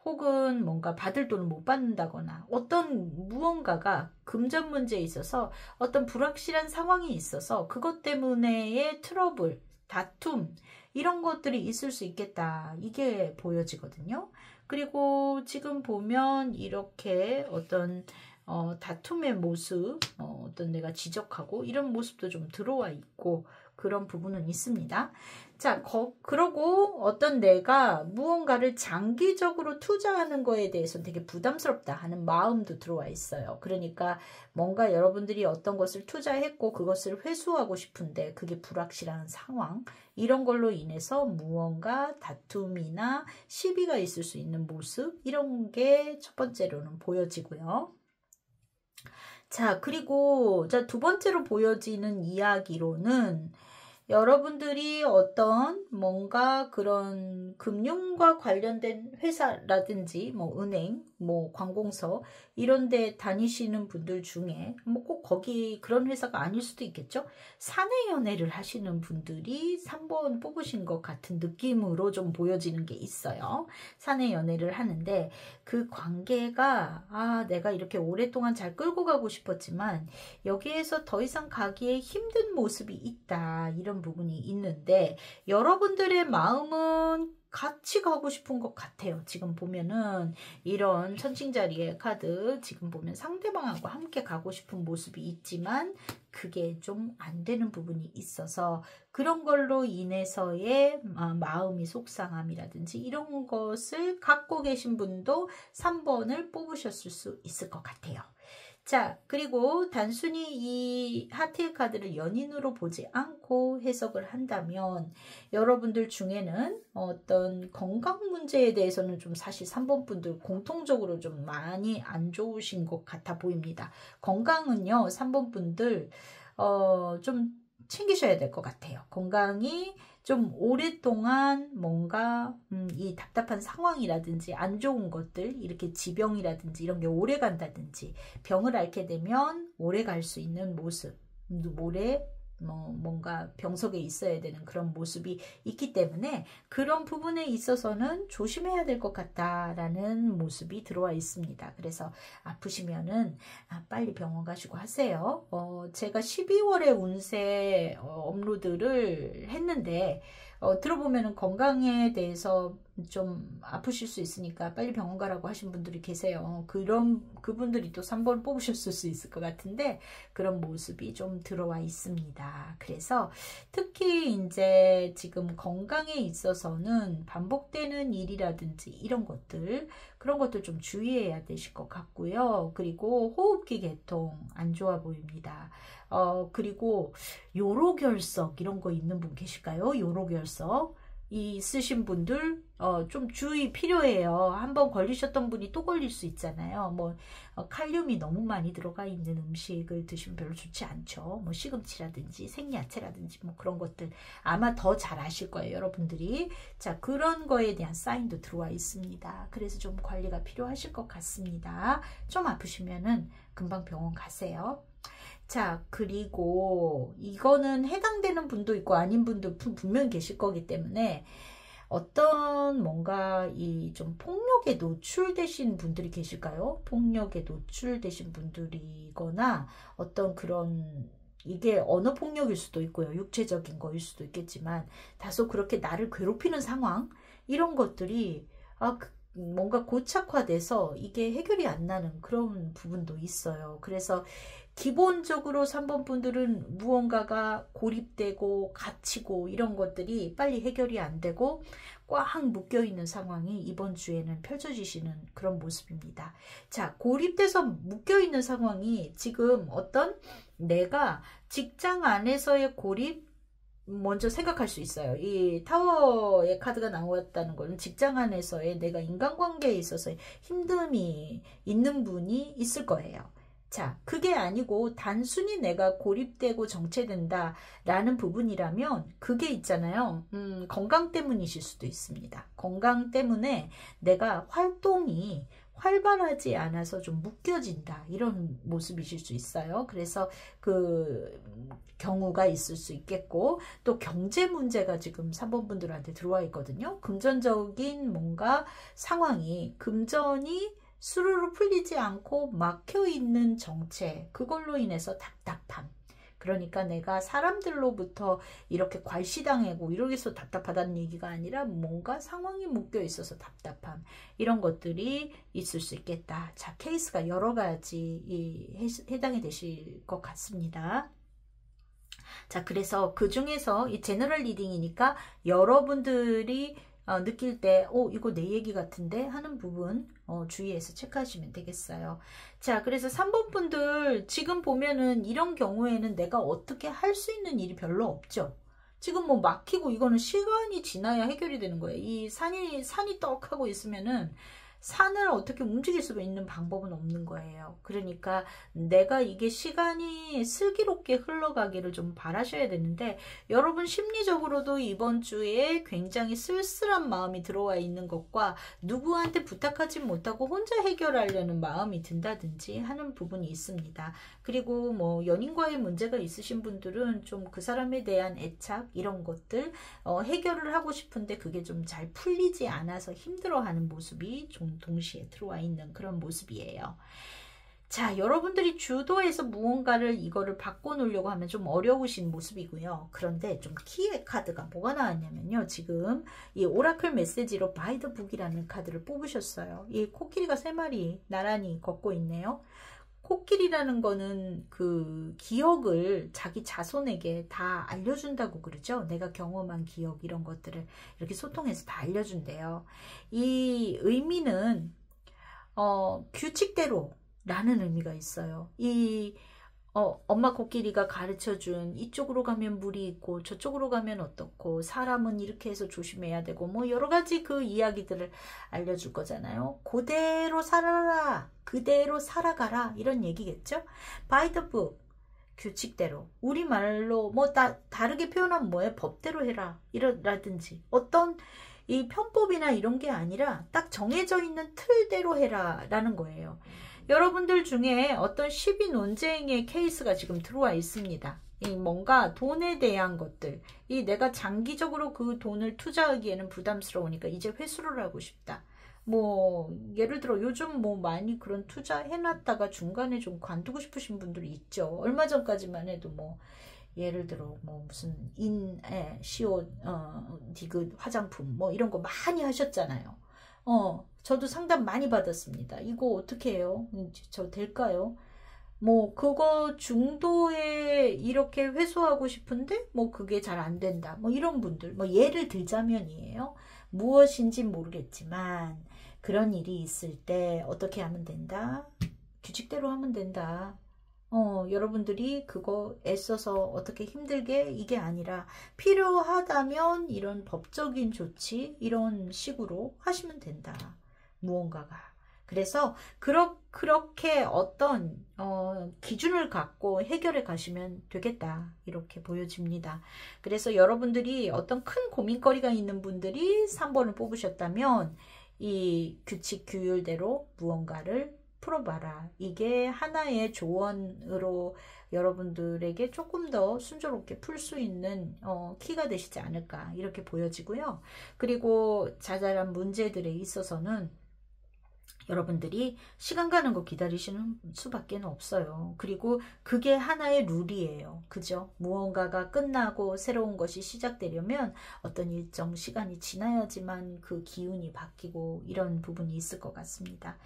혹은 뭔가 받을 돈을 못 받는다거나 어떤 무언가가 금전 문제에 있어서 어떤 불확실한 상황이 있어서 그것 때문에의 트러블, 다툼, 이런 것들이 있을 수 있겠다. 이게 보여지거든요. 그리고 지금 보면 이렇게 어떤 다툼의 모습, 어떤 내가 지적하고 이런 모습도 좀 들어와 있고 그런 부분은 있습니다. 자, 그러고 어떤 내가 무언가를 장기적으로 투자하는 거에 대해서 되게 부담스럽다 하는 마음도 들어와 있어요. 그러니까 뭔가 여러분들이 어떤 것을 투자했고 그것을 회수하고 싶은데 그게 불확실한 상황, 이런 걸로 인해서 무언가 다툼이나 시비가 있을 수 있는 모습, 이런 게 첫 번째로는 보여지고요. 자, 그리고 두 번째로 보여지는 이야기로는 여러분들이 어떤 뭔가 그런 금융과 관련된 회사라든지 뭐 은행, 뭐 관공서 이런 데 다니시는 분들 중에 뭐 꼭 거기 그런 회사가 아닐 수도 있겠죠. 사내 연애를 하시는 분들이 3번 뽑으신 것 같은 느낌으로 좀 보여지는 게 있어요. 사내 연애를 하는데 그 관계가 내가 이렇게 오랫동안 잘 끌고 가고 싶었지만 여기에서 더 이상 가기에 힘든 모습이 있다. 이런 부분이 있는데 여러분들의 마음은 같이 가고 싶은 것 같아요. 지금 보면은 이런 천칭자리의 카드 지금 보면 상대방하고 함께 가고 싶은 모습이 있지만 그게 좀 안 되는 부분이 있어서 그런 걸로 인해서의 마음이 속상함이라든지 이런 것을 갖고 계신 분도 3번을 뽑으셨을 수 있을 것 같아요. 자, 그리고 단순히 이 하트의 카드를 연인으로 보지 않고 해석을 한다면 여러분들 중에는 어떤 건강 문제에 대해서는 좀 사실 3번 분들 공통적으로 좀 많이 안 좋으신 것 같아 보입니다. 건강은요, 3번 분들 좀 챙기셔야 될 것 같아요. 건강이 좀 오랫동안 뭔가 이 답답한 상황이라든지 안 좋은 것들 이렇게 지병이라든지 이런 게 오래 간다든지 병을 앓게 되면 오래 갈 수 있는 모습 오래 뭔가 병석에 있어야 되는 그런 모습이 있기 때문에 그런 부분에 있어서는 조심해야 될 것 같다라는 모습이 들어와 있습니다. 그래서 아프시면은 빨리 병원 가시고 하세요. 제가 12월에 운세 업로드를 했는데 들어보면은 건강에 대해서 좀 아프실 수 있으니까 빨리 병원 가라고 하신 분들이 계세요. 그분들이 또 3번 뽑으셨을 수 있을 것 같은데 그런 모습이 좀 들어와 있습니다. 그래서 특히 이제 지금 건강에 있어서는 반복되는 일이라든지 이런 것들 그런 것들 좀 주의해야 되실 것 같고요. 그리고 호흡기 계통 안 좋아 보입니다. 그리고 요로결석 이런 거 있는 분 계실까요? 요로결석 있으신 분들 좀 주의 필요해요. 한번 걸리셨던 분이 또 걸릴 수 있잖아요. 뭐 칼륨이 너무 많이 들어가 있는 음식을 드시면 별로 좋지 않죠. 뭐 시금치라든지 생야채라든지 뭐 그런 것들 아마 더 잘 아실 거예요, 여러분들이. 자, 그런 거에 대한 사인도 들어와 있습니다. 그래서 좀 관리가 필요하실 것 같습니다. 좀 아프시면은 금방 병원 가세요. 자, 그리고 이거는 해당되는 분도 있고 아닌 분도 분명히 계실 거기 때문에 어떤 뭔가 이 좀 폭력에 노출되신 분들이 계실까요? 폭력에 노출되신 분들이거나 어떤 그런 이게 언어 폭력일 수도 있고요. 육체적인 거일 수도 있겠지만 다소 그렇게 나를 괴롭히는 상황 이런 것들이 뭔가 고착화돼서 이게 해결이 안 나는 그런 부분도 있어요. 그래서 기본적으로 3번 분들은 무언가가 고립되고 갇히고 이런 것들이 빨리 해결이 안 되고 꽉 묶여있는 상황이 이번 주에는 펼쳐지시는 그런 모습입니다. 자, 고립돼서 묶여있는 상황이 지금 어떤 내가 직장 안에서의 고립 먼저 생각할 수 있어요. 이 타워의 카드가 나왔다는 것은 직장 안에서의 내가 인간관계에 있어서 힘듦이 있는 분이 있을 거예요. 자, 그게 아니고 단순히 내가 고립되고 정체된다 라는 부분이라면 그게 있잖아요. 건강 때문이실 수도 있습니다. 건강 때문에 내가 활동이 활발하지 않아서 좀 묶여진다 이런 모습이실 수 있어요. 그래서 그 경우가 있을 수 있겠고 또 경제 문제가 지금 3번 분들한테 들어와 있거든요. 금전적인 뭔가 상황이 금전이 수루루 풀리지 않고 막혀있는 정체 그걸로 인해서 답답함 그러니까 내가 사람들로부터 이렇게 괄시당하고 이러게서 답답하다는 얘기가 아니라 뭔가 상황이 묶여 있어서 답답함 이런 것들이 있을 수 있겠다. 자, 케이스가 여러 가지 해당이 되실 것 같습니다. 자, 그래서 그 중에서 이 제너럴 리딩이니까 여러분들이 느낄 때 이거 내 얘기 같은데 하는 부분 주의해서 체크하시면 되겠어요. 자, 그래서 3번 분들 지금 보면은 이런 경우에는 내가 어떻게 할 수 있는 일이 별로 없죠. 지금 뭐 막히고 이거는 시간이 지나야 해결이 되는 거예요. 이 산이 떡하고 있으면은 산을 어떻게 움직일 수 있는 방법은 없는 거예요. 그러니까 내가 이게 시간이 슬기롭게 흘러가기를 좀 바라셔야 되는데, 여러분 심리적으로도 이번 주에 굉장히 쓸쓸한 마음이 들어와 있는 것과 누구한테 부탁하지 못하고 혼자 해결하려는 마음이 든다든지 하는 부분이 있습니다. 그리고 뭐 연인과의 문제가 있으신 분들은 좀 그 사람에 대한 애착 이런 것들 해결을 하고 싶은데 그게 좀 잘 풀리지 않아서 힘들어하는 모습이 좀 동시에 들어와 있는 그런 모습이에요. 자, 여러분들이 주도해서 무언가를 이거를 바꿔놓으려고 하면 좀 어려우신 모습이고요. 그런데 좀 키의 카드가 뭐가 나왔냐면요. 지금 이 오라클 메시지로 바이 더 북이라는 카드를 뽑으셨어요. 이 코끼리가 3마리 나란히 걷고 있네요. 코끼리라는 거는 그 기억을 자기 자손에게 다 알려준다고 그러죠. 내가 경험한 기억 이런 것들을 이렇게 소통해서 다 알려준대요. 이 의미는 규칙대로 라는 의미가 있어요. 엄마 코끼리가 가르쳐준 이쪽으로 가면 물이 있고 저쪽으로 가면 어떻고 사람은 이렇게 해서 조심해야 되고 뭐 여러 가지 그 이야기들을 알려줄 거잖아요. 그대로 살아라, 그대로 살아가라 이런 얘기겠죠. By the book, 규칙대로. 우리말로 뭐 다르게 표현하면 뭐예요? 법대로 해라 이라든지 어떤 이 편법이나 이런 게 아니라 딱 정해져 있는 틀대로 해라 라는 거예요. 여러분들 중에 어떤 시비 논쟁의 케이스가 지금 들어와 있습니다. 이 뭔가 돈에 대한 것들, 이 내가 장기적으로 그 돈을 투자하기에는 부담스러우니까 이제 회수를 하고 싶다. 뭐 예를 들어 요즘 뭐 많이 그런 투자 해놨다가 중간에 좀 관두고 싶으신 분들이 있죠. 얼마 전까지만 해도 뭐 예를 들어 뭐 무슨 시옷 디귿 화장품 뭐 이런 거 많이 하셨잖아요. 저도 상담 많이 받았습니다. 이거 어떻게 해요? 저 될까요? 뭐 그거 중도에 이렇게 회수하고 싶은데 뭐 그게 잘 안 된다. 뭐 이런 분들 뭐 예를 들자면이에요. 무엇인지 모르겠지만 그런 일이 있을 때 어떻게 하면 된다? 규칙대로 하면 된다. 여러분들이 그거 애써서 어떻게 힘들게 이게 아니라 필요하다면 이런 법적인 조치 이런 식으로 하시면 된다. 무언가가. 그래서 그렇게 어떤 기준을 갖고 해결해 가시면 되겠다. 이렇게 보여집니다. 그래서 여러분들이 어떤 큰 고민거리가 있는 분들이 3번을 뽑으셨다면 이 규칙 규율대로 무언가를 풀어봐라. 이게 하나의 조언으로 여러분들에게 조금 더 순조롭게 풀 수 있는 키가 되시지 않을까 이렇게 보여지고요. 그리고 자잘한 문제들에 있어서는 여러분들이 시간 가는 거 기다리시는 수밖에 없어요. 그리고 그게 하나의 룰이에요. 그죠? 무언가가 끝나고 새로운 것이 시작되려면 어떤 일정 시간이 지나야지만 그 기운이 바뀌고 이런 부분이 있을 것 같습니다.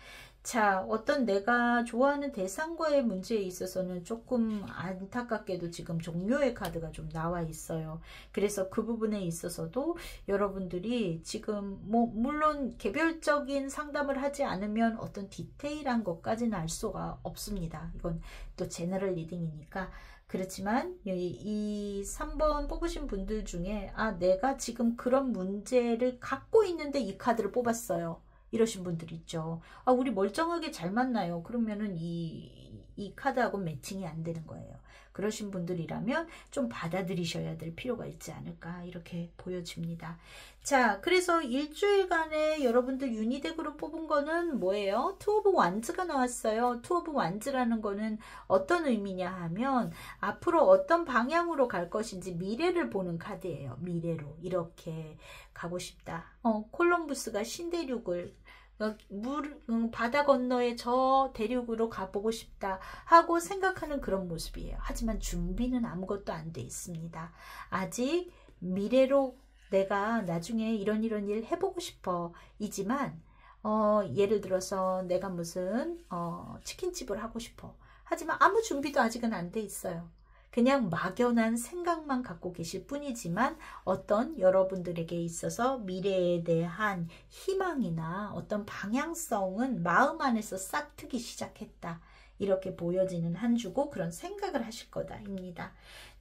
자, 어떤 내가 좋아하는 대상과의 문제에 있어서는 조금 안타깝게도 지금 종료의 카드가 좀 나와 있어요. 그래서 그 부분에 있어서도 여러분들이 지금 뭐 물론 개별적인 상담을 하지 않으면 어떤 디테일한 것까지는 알 수가 없습니다. 이건 또 제너럴 리딩이니까. 그렇지만 이 3번 뽑으신 분들 중에 내가 지금 그런 문제를 갖고 있는데 이 카드를 뽑았어요. 이러신 분들 있죠. 우리 멀쩡하게 잘 만나요. 그러면은 이 카드하고 매칭이 안 되는 거예요. 그러신 분들이라면 좀 받아들이셔야 될 필요가 있지 않을까 이렇게 보여집니다. 자, 그래서 일주일간에 여러분들 유니덱으로 뽑은 거는 뭐예요? 투 오브 완즈가 나왔어요. 투 오브 완즈라는 거는 어떤 의미냐 하면 앞으로 어떤 방향으로 갈 것인지 미래를 보는 카드예요. 미래로 이렇게 가고 싶다. 콜럼부스가 신대륙을 바다 건너에 저 대륙으로 가보고 싶다 하고 생각하는 그런 모습이에요. 하지만 준비는 아무것도 안 돼 있습니다. 아직 미래로 내가 나중에 이런 일 해보고 싶어 이지만 예를 들어서 내가 무슨 치킨집을 하고 싶어. 하지만 아무 준비도 아직은 안 돼 있어요. 그냥 막연한 생각만 갖고 계실 뿐이지만 어떤 여러분들에게 있어서 미래에 대한 희망이나 어떤 방향성은 마음 안에서 싹트기 시작했다. 이렇게 보여지는 한 주고 그런 생각을 하실 거다입니다.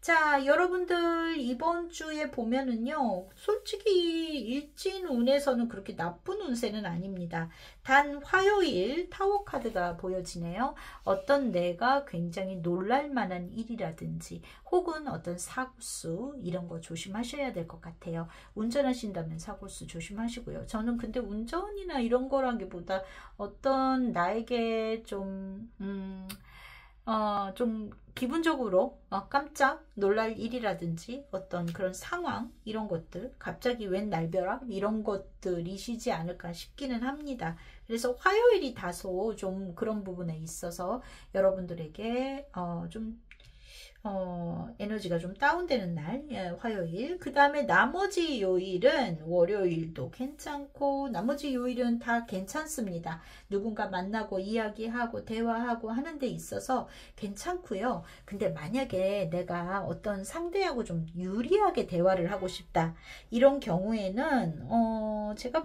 자, 여러분들 이번 주에 보면은요, 솔직히 일진운에서는 그렇게 나쁜 운세는 아닙니다. 단 화요일 타워 카드가 보여지네요. 어떤 내가 굉장히 놀랄 만한 일이라든지 혹은 어떤 사고수 이런 거 조심하셔야 될 것 같아요. 운전하신다면 사고수 조심하시고요. 저는 근데 운전이나 이런 거라기보다 어떤 나에게 좀 기분적으로 깜짝 놀랄 일이라든지 어떤 그런 상황 이런 것들 갑자기 웬 날벼락 이런 것들이시지 않을까 싶기는 합니다. 그래서 화요일이 다소 좀 그런 부분에 있어서 여러분들에게 에너지가 좀 다운되는 날, 예, 화요일. 그 다음에 나머지 요일은 월요일도 괜찮고, 나머지 요일은 다 괜찮습니다. 누군가 만나고 이야기하고 대화하고 하는 데 있어서 괜찮고요. 근데 만약에 내가 어떤 상대하고 좀 유리하게 대화를 하고 싶다. 이런 경우에는, 제가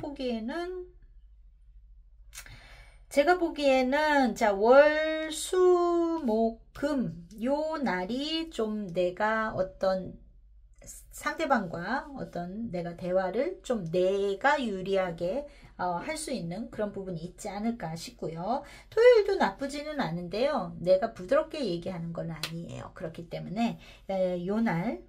보기에는 자, 월, 수, 목, 금 요 날이 좀 내가 어떤 상대방과 어떤 내가 대화를 좀 내가 유리하게 할 수 있는 그런 부분이 있지 않을까 싶고요. 토요일도 나쁘지는 않은데요. 내가 부드럽게 얘기하는 건 아니에요. 그렇기 때문에 요날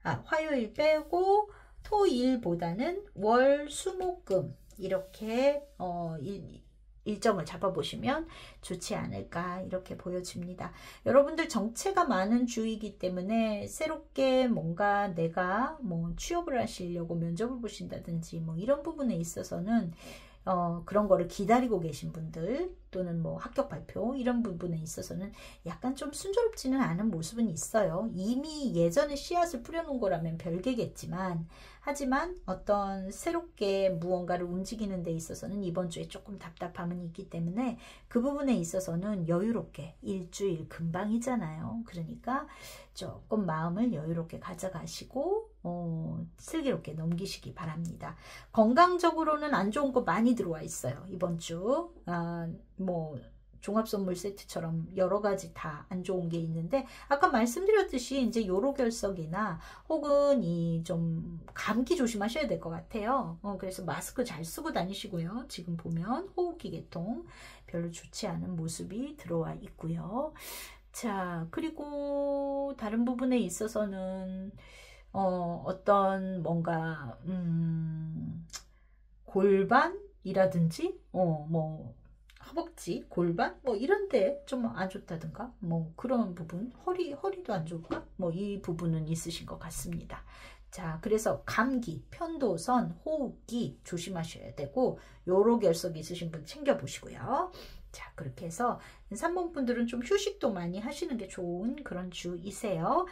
화요일 빼고 토일보다는 월, 수, 목, 금 이렇게 일정을 잡아보시면 좋지 않을까 이렇게 보여집니다. 여러분들 정체가 많은 주이기 때문에 새롭게 뭔가 내가 뭐 취업을 하시려고 면접을 보신다든지 뭐 이런 부분에 있어서는 그런 거를 기다리고 계신 분들 또는 뭐 합격 발표 이런 부분에 있어서는 약간 좀 순조롭지는 않은 모습은 있어요. 이미 예전에 씨앗을 뿌려놓은 거라면 별개겠지만 하지만 어떤 새롭게 무언가를 움직이는 데 있어서는 이번 주에 조금 답답함은 있기 때문에 그 부분에 있어서는 여유롭게 일주일 금방이잖아요. 그러니까 조금 마음을 여유롭게 가져가시고 슬기롭게 넘기시기 바랍니다. 건강적으로는 안 좋은 거 많이 들어와 있어요. 이번 주 뭐 종합선물 세트처럼 여러 가지 다 안 좋은 게 있는데 아까 말씀드렸듯이 이제 요로결석이나 혹은 이 좀 감기 조심하셔야 될 것 같아요. 그래서 마스크 잘 쓰고 다니시고요. 지금 보면 호흡기 계통 별로 좋지 않은 모습이 들어와 있고요. 자, 그리고 다른 부분에 있어서는 어떤 뭔가 골반이라든지 뭐 허벅지, 골반 뭐 이런데 좀 안 좋다든가 뭐 그런 부분 허리도 안 좋을까 뭐 이 부분은 있으신 것 같습니다. 자, 그래서 감기, 편도선, 호흡기 조심하셔야 되고 요로결석 있으신 분 챙겨보시고요. 자, 그렇게 해서 3번 분들은 좀 휴식도 많이 하시는 게 좋은 그런 주이세요.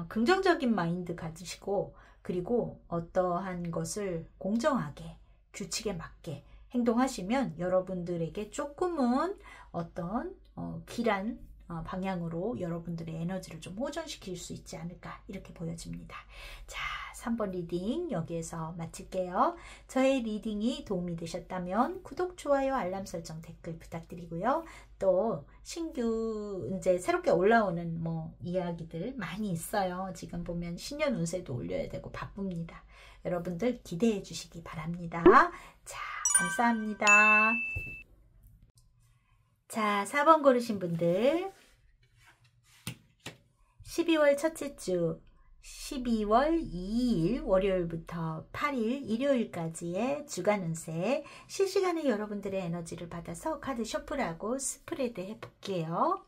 긍정적인 마인드 가지시고 그리고 어떠한 것을 공정하게 규칙에 맞게 행동하시면 여러분들에게 조금은 어떤 길한 방향으로 여러분들의 에너지를 좀 호전시킬 수 있지 않을까 이렇게 보여집니다. 자, 3번 리딩 여기에서 마칠게요. 저의 리딩이 도움이 되셨다면 구독, 좋아요, 알람 설정, 댓글 부탁드리고요. 또 신규 이제 새롭게 올라오는 뭐 이야기들 많이 있어요. 지금 보면 신년 운세도 올려야 되고 바쁩니다. 여러분들 기대해 주시기 바랍니다. 자, 감사합니다. 자, 4번 고르신 분들 12월 첫째 주 12월 2일 월요일부터 8일 일요일까지의 주간 운세 실시간에 여러분들의 에너지를 받아서 카드 셔플하고 스프레드 해볼게요.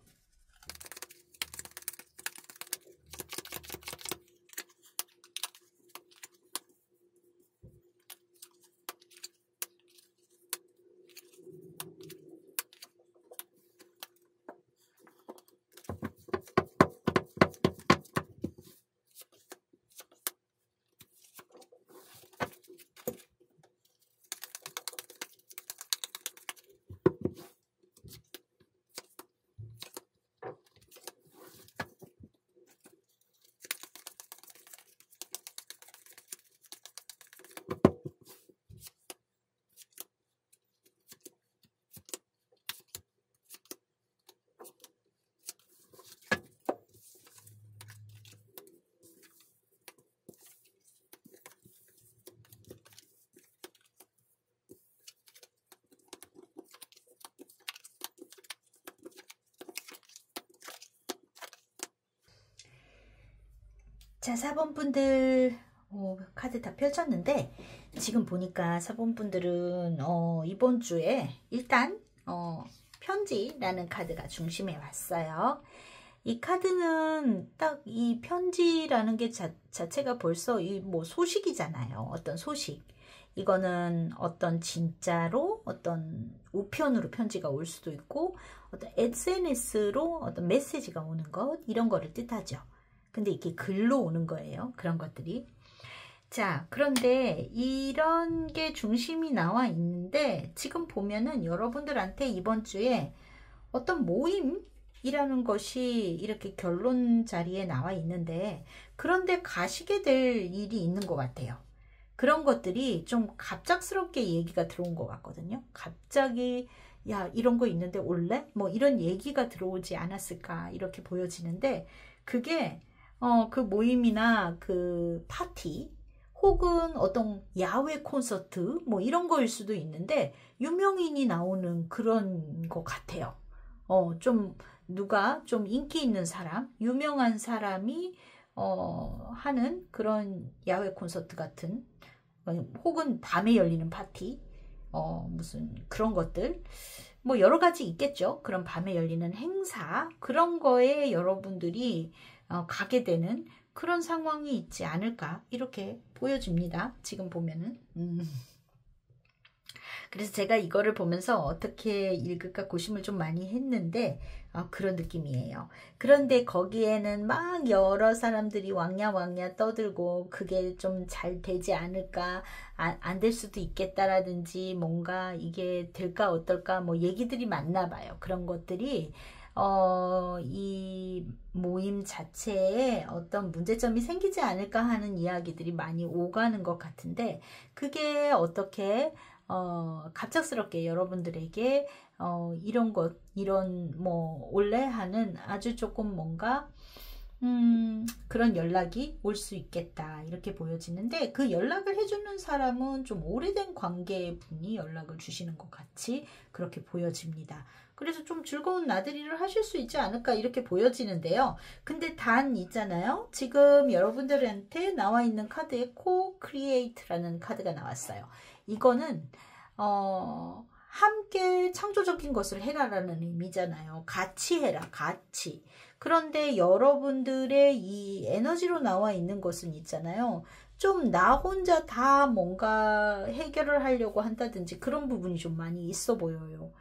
자, 4번분들 카드 다 펼쳤는데 지금 보니까 4번분들은 이번 주에 일단 편지라는 카드가 중심에 왔어요. 이 카드는 딱 이 편지라는 게 자체가 벌써 이 뭐 소식이잖아요. 어떤 소식. 이거는 어떤 진짜로 어떤 우편으로 편지가 올 수도 있고 어떤 SNS로 어떤 메시지가 오는 것 이런 거를 뜻하죠. 근데 이게 글로 오는 거예요. 그런 것들이. 자, 그런데 이런 게 중심이 나와 있는데 지금 보면은 여러분들한테 이번 주에 어떤 모임이라는 것이 이렇게 결론 자리에 나와 있는데 그런데 가시게 될 일이 있는 것 같아요. 그런 것들이 좀 갑작스럽게 얘기가 들어온 것 같거든요. 갑자기 야 이런 거 있는데 올래? 뭐 이런 얘기가 들어오지 않았을까 이렇게 보여지는데 그게 그 모임이나 그 파티 혹은 어떤 야외 콘서트 뭐 이런 거일 수도 있는데 유명인이 나오는 그런 것 같아요. 좀 누가 좀 인기 있는 사람, 유명한 사람이 하는 그런 야외 콘서트 같은 혹은 밤에 열리는 파티 무슨 그런 것들 뭐 여러 가지 있겠죠. 그런 밤에 열리는 행사 그런 거에 여러분들이 가게 되는 그런 상황이 있지 않을까 이렇게 보여집니다. 지금 보면은 그래서 제가 이거를 보면서 어떻게 읽을까 고심을 좀 많이 했는데 그런 느낌이에요. 그런데 거기에는 막 여러 사람들이 왕랴왕랴 떠들고 그게 좀 잘 되지 않을까 안 될 수도 있겠다라든지 뭔가 이게 될까 어떨까 뭐 얘기들이 많나 봐요. 그런 것들이 이 모임 자체에 어떤 문제점이 생기지 않을까 하는 이야기들이 많이 오가는 것 같은데 그게 어떻게 갑작스럽게 여러분들에게 이런 뭐 원래 하는 아주 조금 뭔가 그런 연락이 올 수 있겠다 이렇게 보여지는데 그 연락을 해주는 사람은 좀 오래된 관계의 분이 연락을 주시는 것 같이 그렇게 보여집니다. 그래서 좀 즐거운 나들이를 하실 수 있지 않을까 이렇게 보여지는데요. 근데 단 있잖아요. 지금 여러분들한테 나와 있는 카드에 Co-Create라는 카드가 나왔어요. 이거는 함께 창조적인 것을 해라라는 의미잖아요. 같이 해라, 같이. 그런데 여러분들의 이 에너지로 나와 있는 것은 있잖아요. 좀 나 혼자 다 뭔가 해결을 하려고 한다든지 그런 부분이 좀 많이 있어 보여요.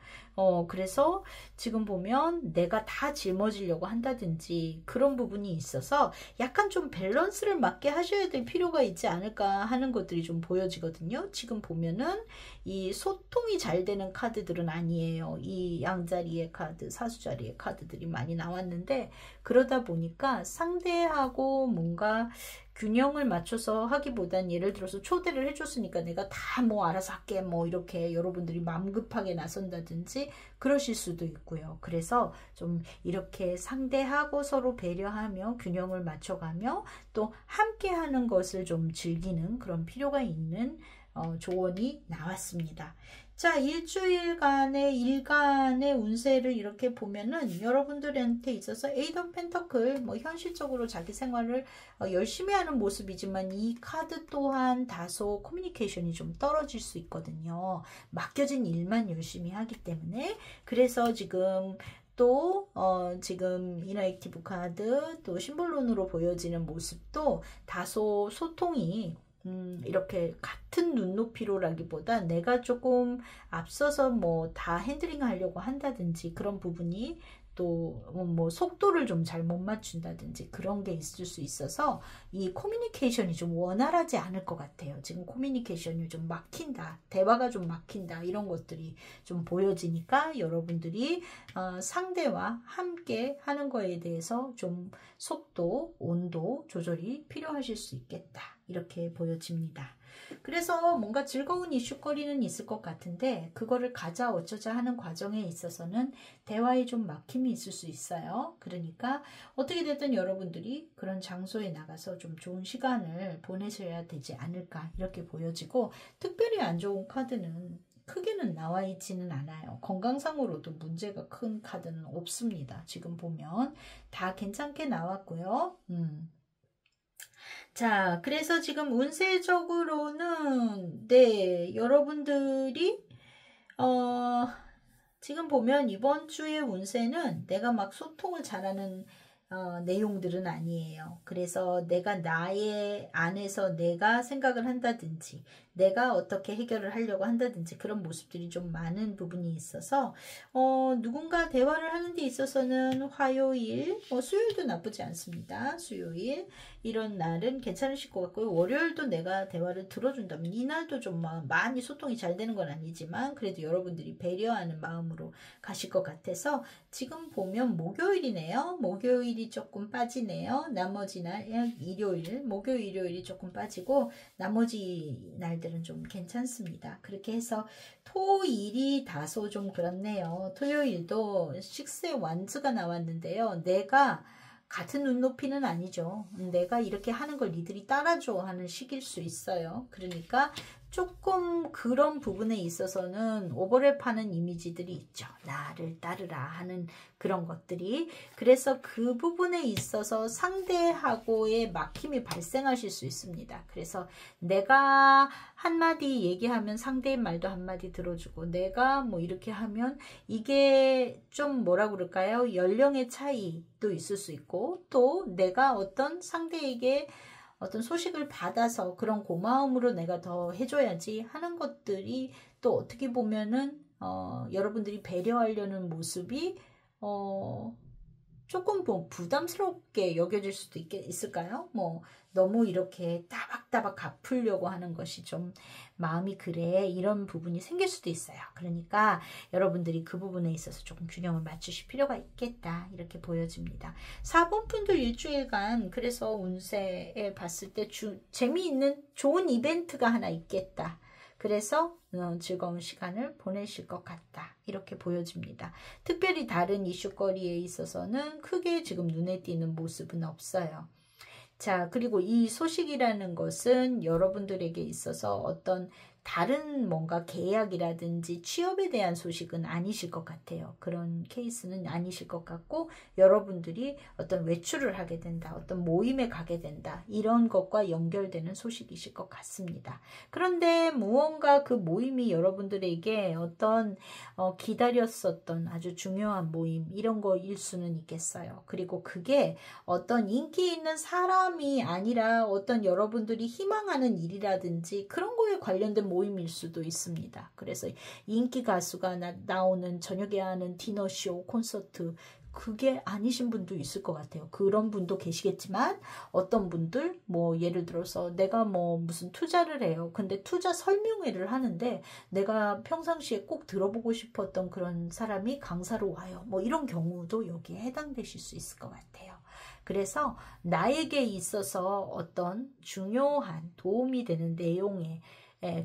그래서 지금 보면 내가 다 짊어지려고 한다든지 그런 부분이 있어서 약간 좀 밸런스를 맞게 하셔야 될 필요가 있지 않을까 하는 것들이 좀 보여지거든요. 지금 보면은 이 소통이 잘 되는 카드들은 아니에요. 이 양자리의 카드, 사수자리의 카드들이 많이 나왔는데 그러다 보니까 상대하고 뭔가 균형을 맞춰서 하기보단 예를 들어서 초대를 해줬으니까 내가 다 뭐 알아서 할게 뭐 이렇게 여러분들이 마음 급하게 나선다든지 그러실 수도 있고요. 그래서 좀 이렇게 상대하고 서로 배려하며 균형을 맞춰가며 또 함께 하는 것을 좀 즐기는 그런 필요가 있는 조언이 나왔습니다. 자, 일주일간의 일간의 운세를 이렇게 보면은 여러분들한테 있어서 에이드 오브 펜터클 뭐 현실적으로 자기 생활을 열심히 하는 모습이지만 이 카드 또한 다소 커뮤니케이션이 좀 떨어질 수 있거든요. 맡겨진 일만 열심히 하기 때문에 그래서 지금 또 지금 이너액티브 카드 또 심볼론으로 보여지는 모습도 다소 소통이 이렇게 같은 눈높이로라기보다 내가 조금 앞서서 뭐 다 핸들링 하려고 한다든지 그런 부분이 또 뭐 속도를 좀 잘 못 맞춘다든지 그런 게 있을 수 있어서 이 커뮤니케이션이 좀 원활하지 않을 것 같아요. 지금 커뮤니케이션이 좀 막힌다, 대화가 좀 막힌다 이런 것들이 좀 보여지니까 여러분들이 상대와 함께 하는 거에 대해서 좀 속도, 온도 조절이 필요하실 수 있겠다 이렇게 보여집니다. 그래서 뭔가 즐거운 이슈거리는 있을 것 같은데 그거를 가자 어쩌자 하는 과정에 있어서는 대화에 좀 막힘이 있을 수 있어요. 그러니까 어떻게 됐든 여러분들이 그런 장소에 나가서 좀 좋은 시간을 보내셔야 되지 않을까 이렇게 보여지고 특별히 안 좋은 카드는 크게는 나와 있지는 않아요. 건강상으로도 문제가 큰 카드는 없습니다. 지금 보면 다 괜찮게 나왔고요. 자, 그래서 지금 운세적으로는, 네, 여러분들이, 지금 보면 이번 주의 운세는 내가 막 소통을 잘하는 내용들은 아니에요. 그래서 내가 나의 안에서 내가 생각을 한다든지 내가 어떻게 해결을 하려고 한다든지 그런 모습들이 좀 많은 부분이 있어서 누군가 대화를 하는 데 있어서는 화요일, 수요일도 나쁘지 않습니다. 수요일 이런 날은 괜찮으실 것 같고요. 월요일도 내가 대화를 들어준다면 이날도 좀 많이 소통이 잘 되는 건 아니지만 그래도 여러분들이 배려하는 마음으로 가실 것 같아서 지금 보면 목요일이네요. 목요일이 조금 빠지네요. 나머지 날 일요일, 목요일, 일요일이 조금 빠지고 나머지 날들은 좀 괜찮습니다. 그렇게 해서 토일이 다소 좀 그렇네요. 토요일도 식스의 완즈가 나왔는데요. 내가 같은 눈높이는 아니죠. 내가 이렇게 하는 걸 니들이 따라줘 하는 식일 수 있어요. 그러니까 조금 그런 부분에 있어서는 오버랩하는 이미지들이 있죠. 나를 따르라 하는 그런 것들이. 그래서 그 부분에 있어서 상대하고의 막힘이 발생하실 수 있습니다. 그래서 내가 한마디 얘기하면 상대의 말도 한마디 들어주고 내가 뭐 이렇게 하면 이게 좀 뭐라 그럴까요? 연령의 차이도 있을 수 있고 또 내가 어떤 상대에게 어떤 소식을 받아서 그런 고마움으로 내가 더 해줘야지 하는 것들이 또 어떻게 보면은 여러분들이 배려하려는 모습이 조금 뭐 부담스럽게 여겨질 수도 있을까요? 뭐 너무 이렇게 따박따박 갚으려고 하는 것이 좀 마음이 그래 이런 부분이 생길 수도 있어요. 그러니까 여러분들이 그 부분에 있어서 조금 균형을 맞추실 필요가 있겠다 이렇게 보여집니다. 4번 분들 일주일간 그래서 운세에 봤을 때 재미있는 좋은 이벤트가 하나 있겠다. 그래서 즐거운 시간을 보내실 것 같다. 이렇게 보여집니다. 특별히 다른 이슈거리에 있어서는 크게 지금 눈에 띄는 모습은 없어요. 자, 그리고 이 소식이라는 것은 여러분들에게 있어서 어떤 다른 뭔가 계약이라든지 취업에 대한 소식은 아니실 것 같아요. 그런 케이스는 아니실 것 같고 여러분들이 어떤 외출을 하게 된다. 어떤 모임에 가게 된다. 이런 것과 연결되는 소식이실 것 같습니다. 그런데 무언가 그 모임이 여러분들에게 어떤 기다렸었던 아주 중요한 모임 이런 거일 수는 있겠어요. 그리고 그게 어떤 인기 있는 사람이 아니라 어떤 여러분들이 희망하는 일이라든지 그런 거에 관련된 모임일 수도 있습니다. 그래서 인기 가수가 나오는 저녁에 하는 디너쇼, 콘서트 그게 아니신 분도 있을 것 같아요. 그런 분도 계시겠지만 어떤 분들 뭐 예를 들어서 내가 뭐 무슨 투자를 해요. 근데 투자 설명회를 하는데 내가 평상시에 꼭 들어보고 싶었던 그런 사람이 강사로 와요. 뭐 이런 경우도 여기에 해당되실 수 있을 것 같아요. 그래서 나에게 있어서 어떤 중요한 도움이 되는 내용에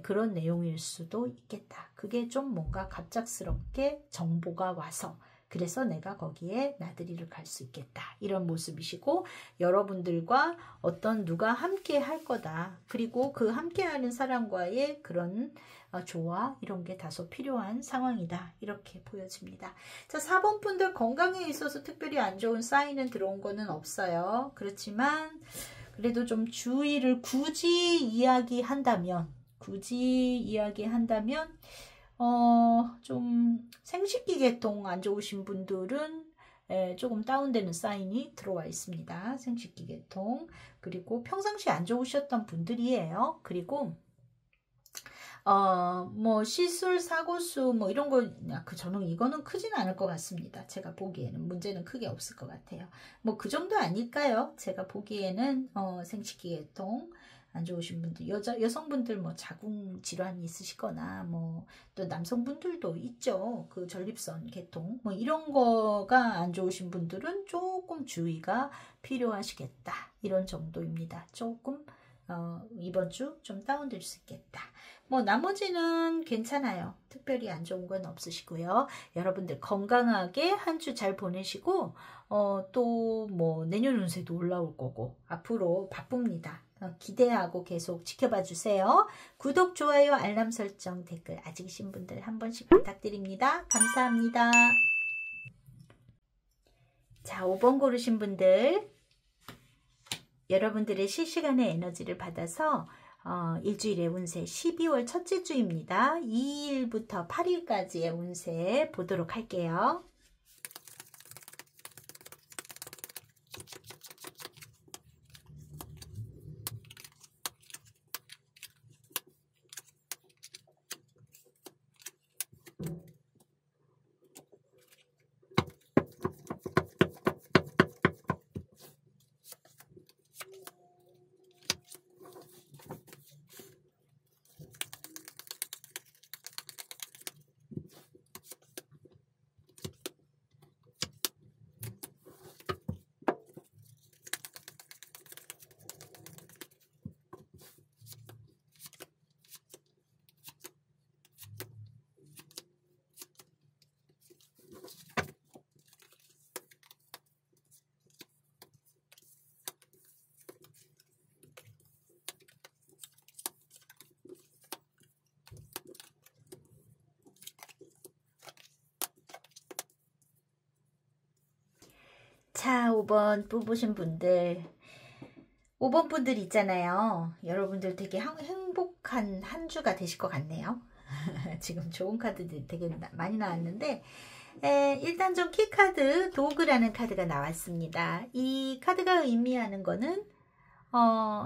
그런 내용일 수도 있겠다. 그게 좀 뭔가 갑작스럽게 정보가 와서 그래서 내가 거기에 나들이를 갈 수 있겠다. 이런 모습이시고 여러분들과 어떤 누가 함께 할 거다. 그리고 그 함께하는 사람과의 그런 조화 이런 게 다소 필요한 상황이다. 이렇게 보여집니다. 자, 4번 분들 건강에 있어서 특별히 안 좋은 사인은 들어온 거는 없어요. 그렇지만 그래도 좀 주의를 굳이 이야기한다면 좀 생식기 계통 안 좋으신 분들은 조금 다운되는 사인이 들어와 있습니다. 생식기 계통. 그리고 평상시 안 좋으셨던 분들이에요. 그리고 뭐 시술 사고수 뭐 이런 거 저는 이거는 크진 않을 것 같습니다. 제가 보기에는 문제는 크게 없을 것 같아요. 뭐 그 정도 아닐까요? 제가 보기에는 생식기 계통 안 좋으신 분들, 여성분들 뭐 자궁 질환이 있으시거나 뭐 또 남성분들도 있죠. 그 전립선 계통 뭐 이런 거가 안 좋으신 분들은 조금 주의가 필요하시겠다. 이런 정도입니다. 조금 이번 주 좀 다운될 수 있겠다. 뭐 나머지는 괜찮아요. 특별히 안 좋은 건 없으시고요. 여러분들 건강하게 한 주 잘 보내시고 또 뭐 내년 운세도 올라올 거고 앞으로 바쁩니다. 기대하고 계속 지켜봐 주세요. 구독, 좋아요, 알람 설정, 댓글 아직이신 분들 한 번씩 부탁드립니다. 감사합니다. 자, 5번 고르신 분들 여러분들의 실시간의 에너지를 받아서 일주일의 운세 12월 첫째 주입니다. 2일부터 8일까지의 운세 보도록 할게요. 자, 5번 뽑으신 분들, 5번 분들 있잖아요. 여러분들 되게 행복한 한 주가 되실 것 같네요. 지금 좋은 카드들이 되게 많이 나왔는데, 일단 좀 키카드 도그라는 카드가 나왔습니다. 이 카드가 의미하는 거는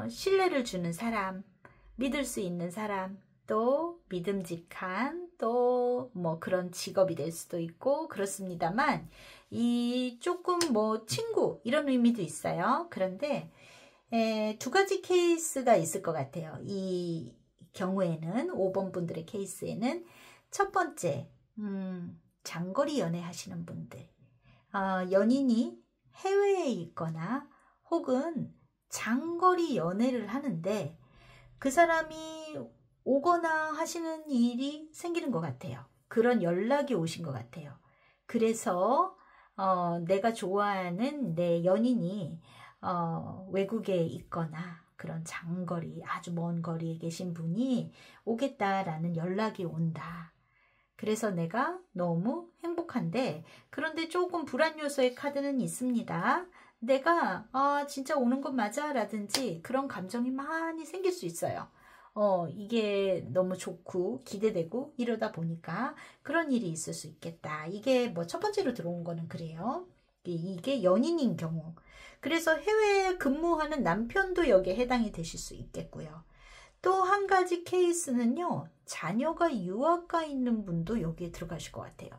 신뢰를 주는 사람, 믿을 수 있는 사람, 또 믿음직한 또 뭐 그런 직업이 될 수도 있고 그렇습니다만, 이 조금 뭐 친구 이런 의미도 있어요. 그런데 두 가지 케이스가 있을 것 같아요. 이 경우에는 5번 분들의 케이스에는 첫 번째, 장거리 연애 하시는 분들, 연인이 해외에 있거나 혹은 장거리 연애를 하는데 그 사람이 오거나 하시는 일이 생기는 것 같아요. 그런 연락이 오신 것 같아요. 그래서 내가 좋아하는 내 연인이 외국에 있거나 그런 장거리, 아주 먼 거리에 계신 분이 오겠다라는 연락이 온다. 그래서 내가 너무 행복한데, 그런데 조금 불안 요소의 카드는 있습니다. 내가 진짜 오는 것 맞아 라든지 그런 감정이 많이 생길 수 있어요. 이게 너무 좋고 기대되고 이러다 보니까 그런 일이 있을 수 있겠다. 이게 뭐 첫 번째로 들어온 거는 그래요. 이게 연인인 경우. 그래서 해외에 근무하는 남편도 여기에 해당이 되실 수 있겠고요. 또 한 가지 케이스는요, 자녀가 유학가 있는 분도 여기에 들어가실 것 같아요.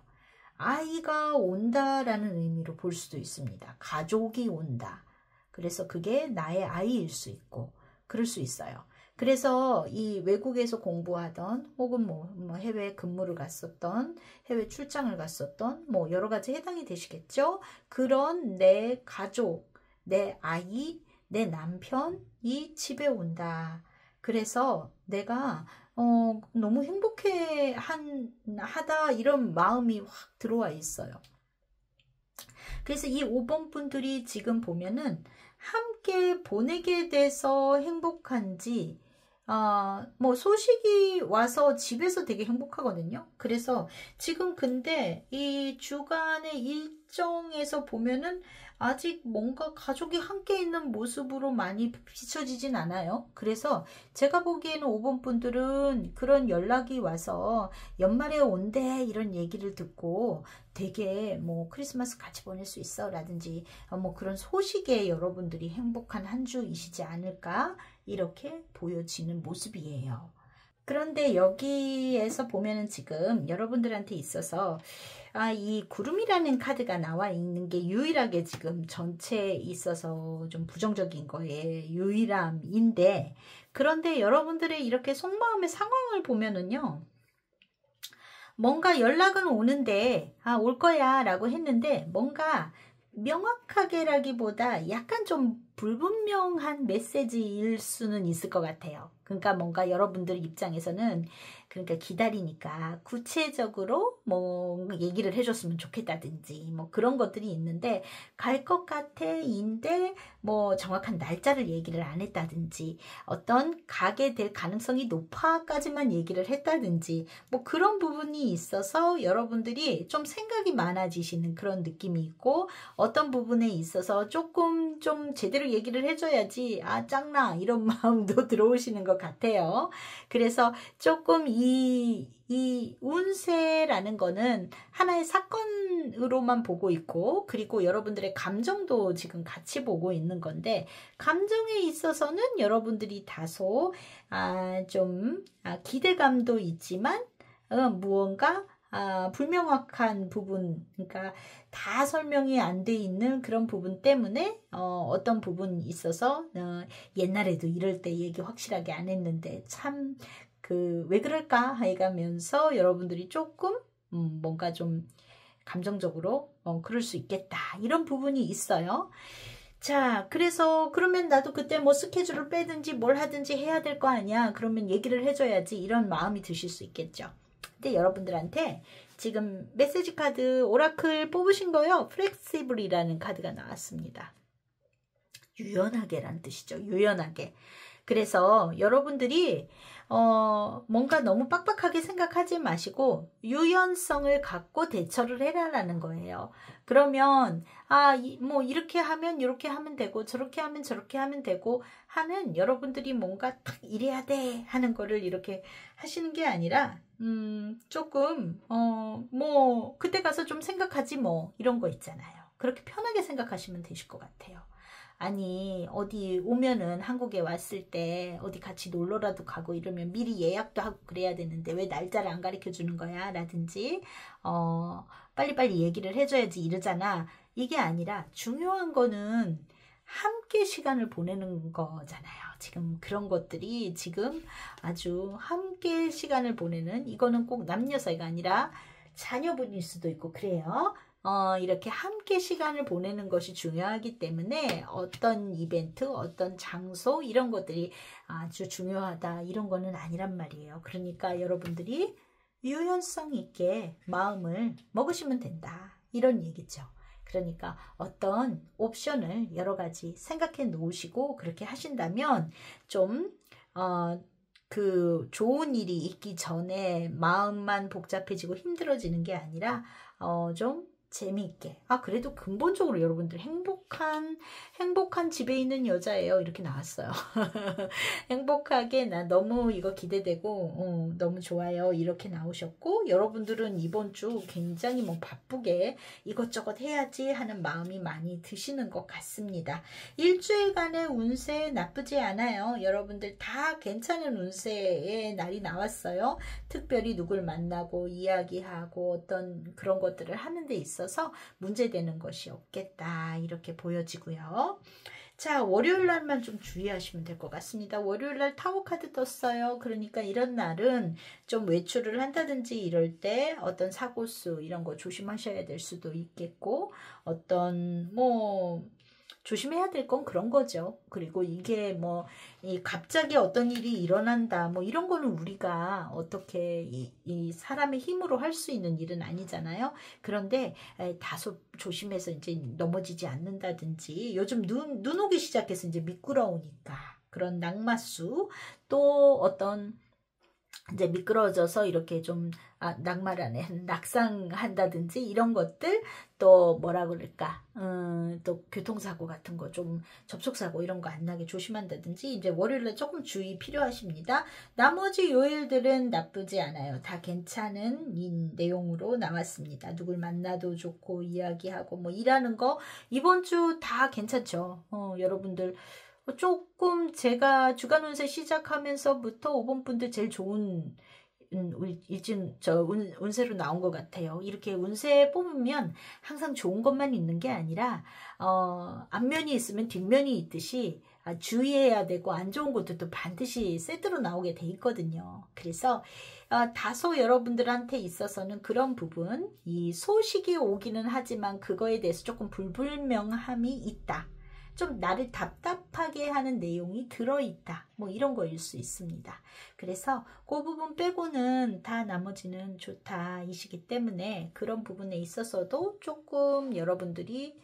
아이가 온다라는 의미로 볼 수도 있습니다. 가족이 온다. 그래서 그게 나의 아이일 수 있고 그럴 수 있어요. 그래서 이 외국에서 공부하던 혹은 뭐 해외 근무를 갔었던, 해외 출장을 갔었던 뭐 여러 가지 해당이 되시겠죠. 그런 내 가족, 내 아이, 내 남편이 집에 온다. 그래서 내가 너무 행복해 하다 이런 마음이 확 들어와 있어요. 그래서 이 5번 분들이 지금 보면은 함께 보내게 돼서 행복한지, 뭐 소식이 와서 집에서 되게 행복하거든요. 그래서 지금 근데 이 주간의 일정에서 보면은 아직 뭔가 가족이 함께 있는 모습으로 많이 비춰지진 않아요. 그래서 제가 보기에는 5번 분들은 그런 연락이 와서 연말에 온대 이런 얘기를 듣고 되게 뭐 크리스마스 같이 보낼 수 있어 라든지 뭐 그런 소식에 여러분들이 행복한 한 주이시지 않을까 이렇게 보여지는 모습이에요. 그런데 여기에서 보면은 지금 여러분들한테 있어서 이 구름이라는 카드가 나와 있는 게 유일하게 지금 전체에 있어서 좀 부정적인 거에 유일함인데, 그런데 여러분들의 이렇게 속마음의 상황을 보면은요, 뭔가 연락은 오는데 올 거야 라고 했는데 뭔가 명확하게라기보다 약간 좀 불분명한 메시지일 수는 있을 것 같아요. 그러니까 뭔가 여러분들 입장에서는 그러니까 기다리니까 구체적으로 뭐 얘기를 해줬으면 좋겠다든지 뭐 그런 것들이 있는데 갈 것 같아인데 뭐 정확한 날짜를 얘기를 안 했다든지 어떤 가게 될 가능성이 높아까지만 얘기를 했다든지 뭐 그런 부분이 있어서 여러분들이 좀 생각이 많아지시는 그런 느낌이 있고, 어떤 부분에 있어서 조금 좀 제대로 제대로 얘기를 해줘야지 아 짱나 이런 마음도 들어오시는 것 같아요. 그래서 조금 이 운세라는 거는 하나의 사건으로만 보고 있고 그리고 여러분들의 감정도 지금 같이 보고 있는 건데 감정에 있어서는 여러분들이 다소 좀 기대감도 있지만 무언가 불명확한 부분, 그러니까 다 설명이 안 돼 있는 그런 부분 때문에 어떤 부분이 있어서 옛날에도 이럴 때 얘기 확실하게 안 했는데 참 왜 그럴까 해가면서 여러분들이 조금 뭔가 좀 감정적으로 그럴 수 있겠다 이런 부분이 있어요. 자, 그래서 그러면 나도 그때 뭐 스케줄을 빼든지 뭘 하든지 해야 될 거 아니야. 그러면 얘기를 해줘야지 이런 마음이 드실 수 있겠죠. 근데 여러분들한테 지금 메시지 카드 오라클 뽑으신 거요. 플렉시블이라는 카드가 나왔습니다. 유연하게란 뜻이죠. 유연하게. 그래서 여러분들이 뭔가 너무 빡빡하게 생각하지 마시고 유연성을 갖고 대처를 해라라는 거예요. 그러면 뭐 이렇게 하면 이렇게 하면 되고 저렇게 하면 저렇게 하면 되고 하는 여러분들이 뭔가 딱 이래야 돼 하는 거를 이렇게 하시는 게 아니라 조금 뭐 그때 가서 좀 생각하지 뭐 이런 거 있잖아요. 그렇게 편하게 생각하시면 되실 것 같아요. 아니 어디 오면은 한국에 왔을 때 어디 같이 놀러라도 가고 이러면 미리 예약도 하고 그래야 되는데 왜 날짜를 안 가르쳐 주는 거야 라든지 빨리빨리 얘기를 해줘야지 이러잖아. 이게 아니라 중요한 거는 함께 시간을 보내는 거잖아요. 지금 그런 것들이 지금 아주 함께 시간을 보내는 이거는 꼭 남녀 사이가 아니라 자녀분일 수도 있고 그래요. 이렇게 함께 시간을 보내는 것이 중요하기 때문에 어떤 이벤트, 어떤 장소 이런 것들이 아주 중요하다 이런 거는 아니란 말이에요. 그러니까 여러분들이 유연성 있게 마음을 먹으시면 된다 이런 얘기죠. 그러니까 어떤 옵션을 여러 가지 생각해 놓으시고 그렇게 하신다면 좀 좋은 일이 있기 전에 마음만 복잡해지고 힘들어지는 게 아니라 좀 재미있게 그래도 근본적으로 여러분들 행복한 집에 있는 여자예요 이렇게 나왔어요. 행복하게 나 너무 이거 기대되고 너무 좋아요 이렇게 나오셨고 여러분들은 이번 주 굉장히 뭐 바쁘게 이것저것 해야지 하는 마음이 많이 드시는 것 같습니다. 일주일간의 운세 나쁘지 않아요. 여러분들 다 괜찮은 운세의 날이 나왔어요. 특별히 누굴 만나고 이야기하고 어떤 그런 것들을 하는 데 있어서 문제되는 것이 없겠다 이렇게 보여지고요. 자, 월요일 날만 좀 주의하시면 될 것 같습니다. 월요일 날 타워 카드 떴어요. 그러니까 이런 날은 좀 외출을 한다든지 이럴 때 어떤 사고수 이런 거 조심하셔야 될 수도 있겠고 어떤 뭐 조심해야 될 건 그런 거죠. 그리고 이게 뭐 갑자기 어떤 일이 일어난다 뭐 이런 거는 우리가 어떻게 이 사람의 힘으로 할 수 있는 일은 아니잖아요. 그런데 다소 조심해서 이제 넘어지지 않는다든지 요즘 눈 오기 시작해서 이제 미끄러우니까 그런 낙마수 또 어떤 이제 미끄러져서 이렇게 좀 낙마라네 낙상한다든지 이런 것들 또 뭐라 그럴까 또 교통사고 같은 거 좀 접촉사고 이런 거 안 나게 조심한다든지 이제 월요일에 조금 주의 필요하십니다. 나머지 요일들은 나쁘지 않아요. 다 괜찮은 내용으로 나왔습니다. 누굴 만나도 좋고 이야기하고 뭐 일하는 거 이번 주 다 괜찮죠. 여러분들 조금 제가 주간 운세 시작하면서부터 5번 분들 제일 좋은 운세로 나온 것 같아요. 이렇게 운세 뽑으면 항상 좋은 것만 있는 게 아니라 앞면이 있으면 뒷면이 있듯이 주의해야 되고 안 좋은 것들도 반드시 세트로 나오게 돼 있거든요. 그래서 다소 여러분들한테 있어서는 그런 부분 이 소식이 오기는 하지만 그거에 대해서 조금 불분명함이 있다. 좀 나를 답답하게 하는 내용이 들어있다. 뭐 이런 거일 수 있습니다. 그래서 그 부분 빼고는 다 나머지는 좋다 이시기 때문에 그런 부분에 있어서도 조금 여러분들이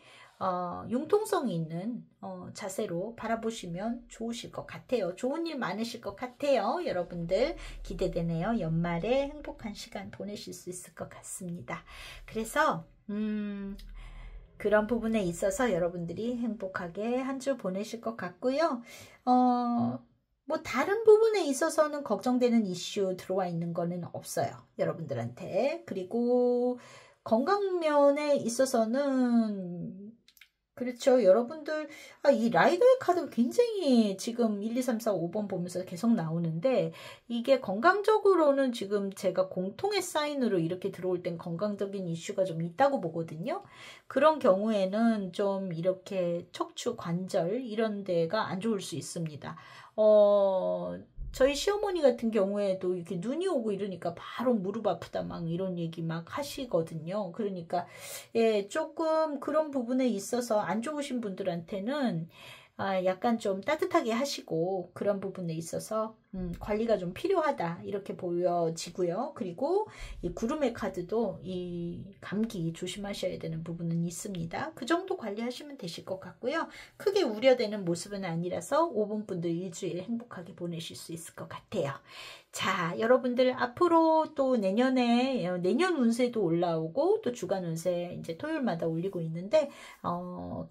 융통성 있는 자세로 바라보시면 좋으실 것 같아요. 좋은 일 많으실 것 같아요. 여러분들 기대되네요. 연말에 행복한 시간 보내실 수 있을 것 같습니다. 그래서 그런 부분에 있어서 여러분들이 행복하게 한 주 보내실 것 같고요. 뭐 다른 부분에 있어서는 걱정되는 이슈 들어와 있는 거는 없어요. 여러분들한테. 그리고 건강면에 있어서는 그렇죠. 여러분들, 이 라이더의 카드가 굉장히 지금 1, 2, 3, 4, 5번 보면서 계속 나오는데, 이게 건강적으로는 지금 제가 공통의 사인으로 이렇게 들어올 땐 건강적인 이슈가 좀 있다고 보거든요. 그런 경우에는 좀 이렇게 척추 관절 이런 데가 안 좋을 수 있습니다. 저희 시어머니 같은 경우에도 이렇게 눈이 오고 이러니까 바로 무릎 아프다 막 이런 얘기 막 하시거든요. 그러니까 예, 조금 그런 부분에 있어서 안 좋으신 분들한테는 약간 좀 따뜻하게 하시고 그런 부분에 있어서 관리가 좀 필요하다 이렇게 보여지고요. 그리고 이 구름의 카드도 이 감기 조심하셔야 되는 부분은 있습니다. 그 정도 관리하시면 되실 것 같고요. 크게 우려되는 모습은 아니라서 5번 분들 일주일 행복하게 보내실 수 있을 것 같아요. 자, 여러분들 앞으로 또 내년에 내년 운세도 올라오고 또 주간 운세 이제 토요일마다 올리고 있는데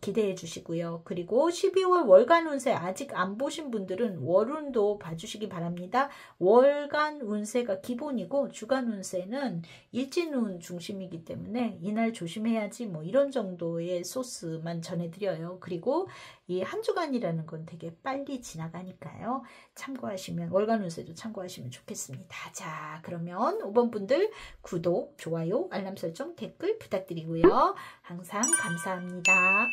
기대해 주시고요. 그리고 12월 월간 운세 아직 안 보신 분들은 월운도 봐주시기 바랍니다. 월간 운세가 기본이고 주간 운세는 일진운 중심이기 때문에 이날 조심해야지 뭐 이런 정도의 소스만 전해드려요. 그리고 이 한 주간이라는 건 되게 빨리 지나가니까요. 참고하시면 월간 운세도 참고하시면 좋겠습니다. 자, 그러면 5번 분들 구독, 좋아요, 알람 설정, 댓글 부탁드리고요. 항상 감사합니다.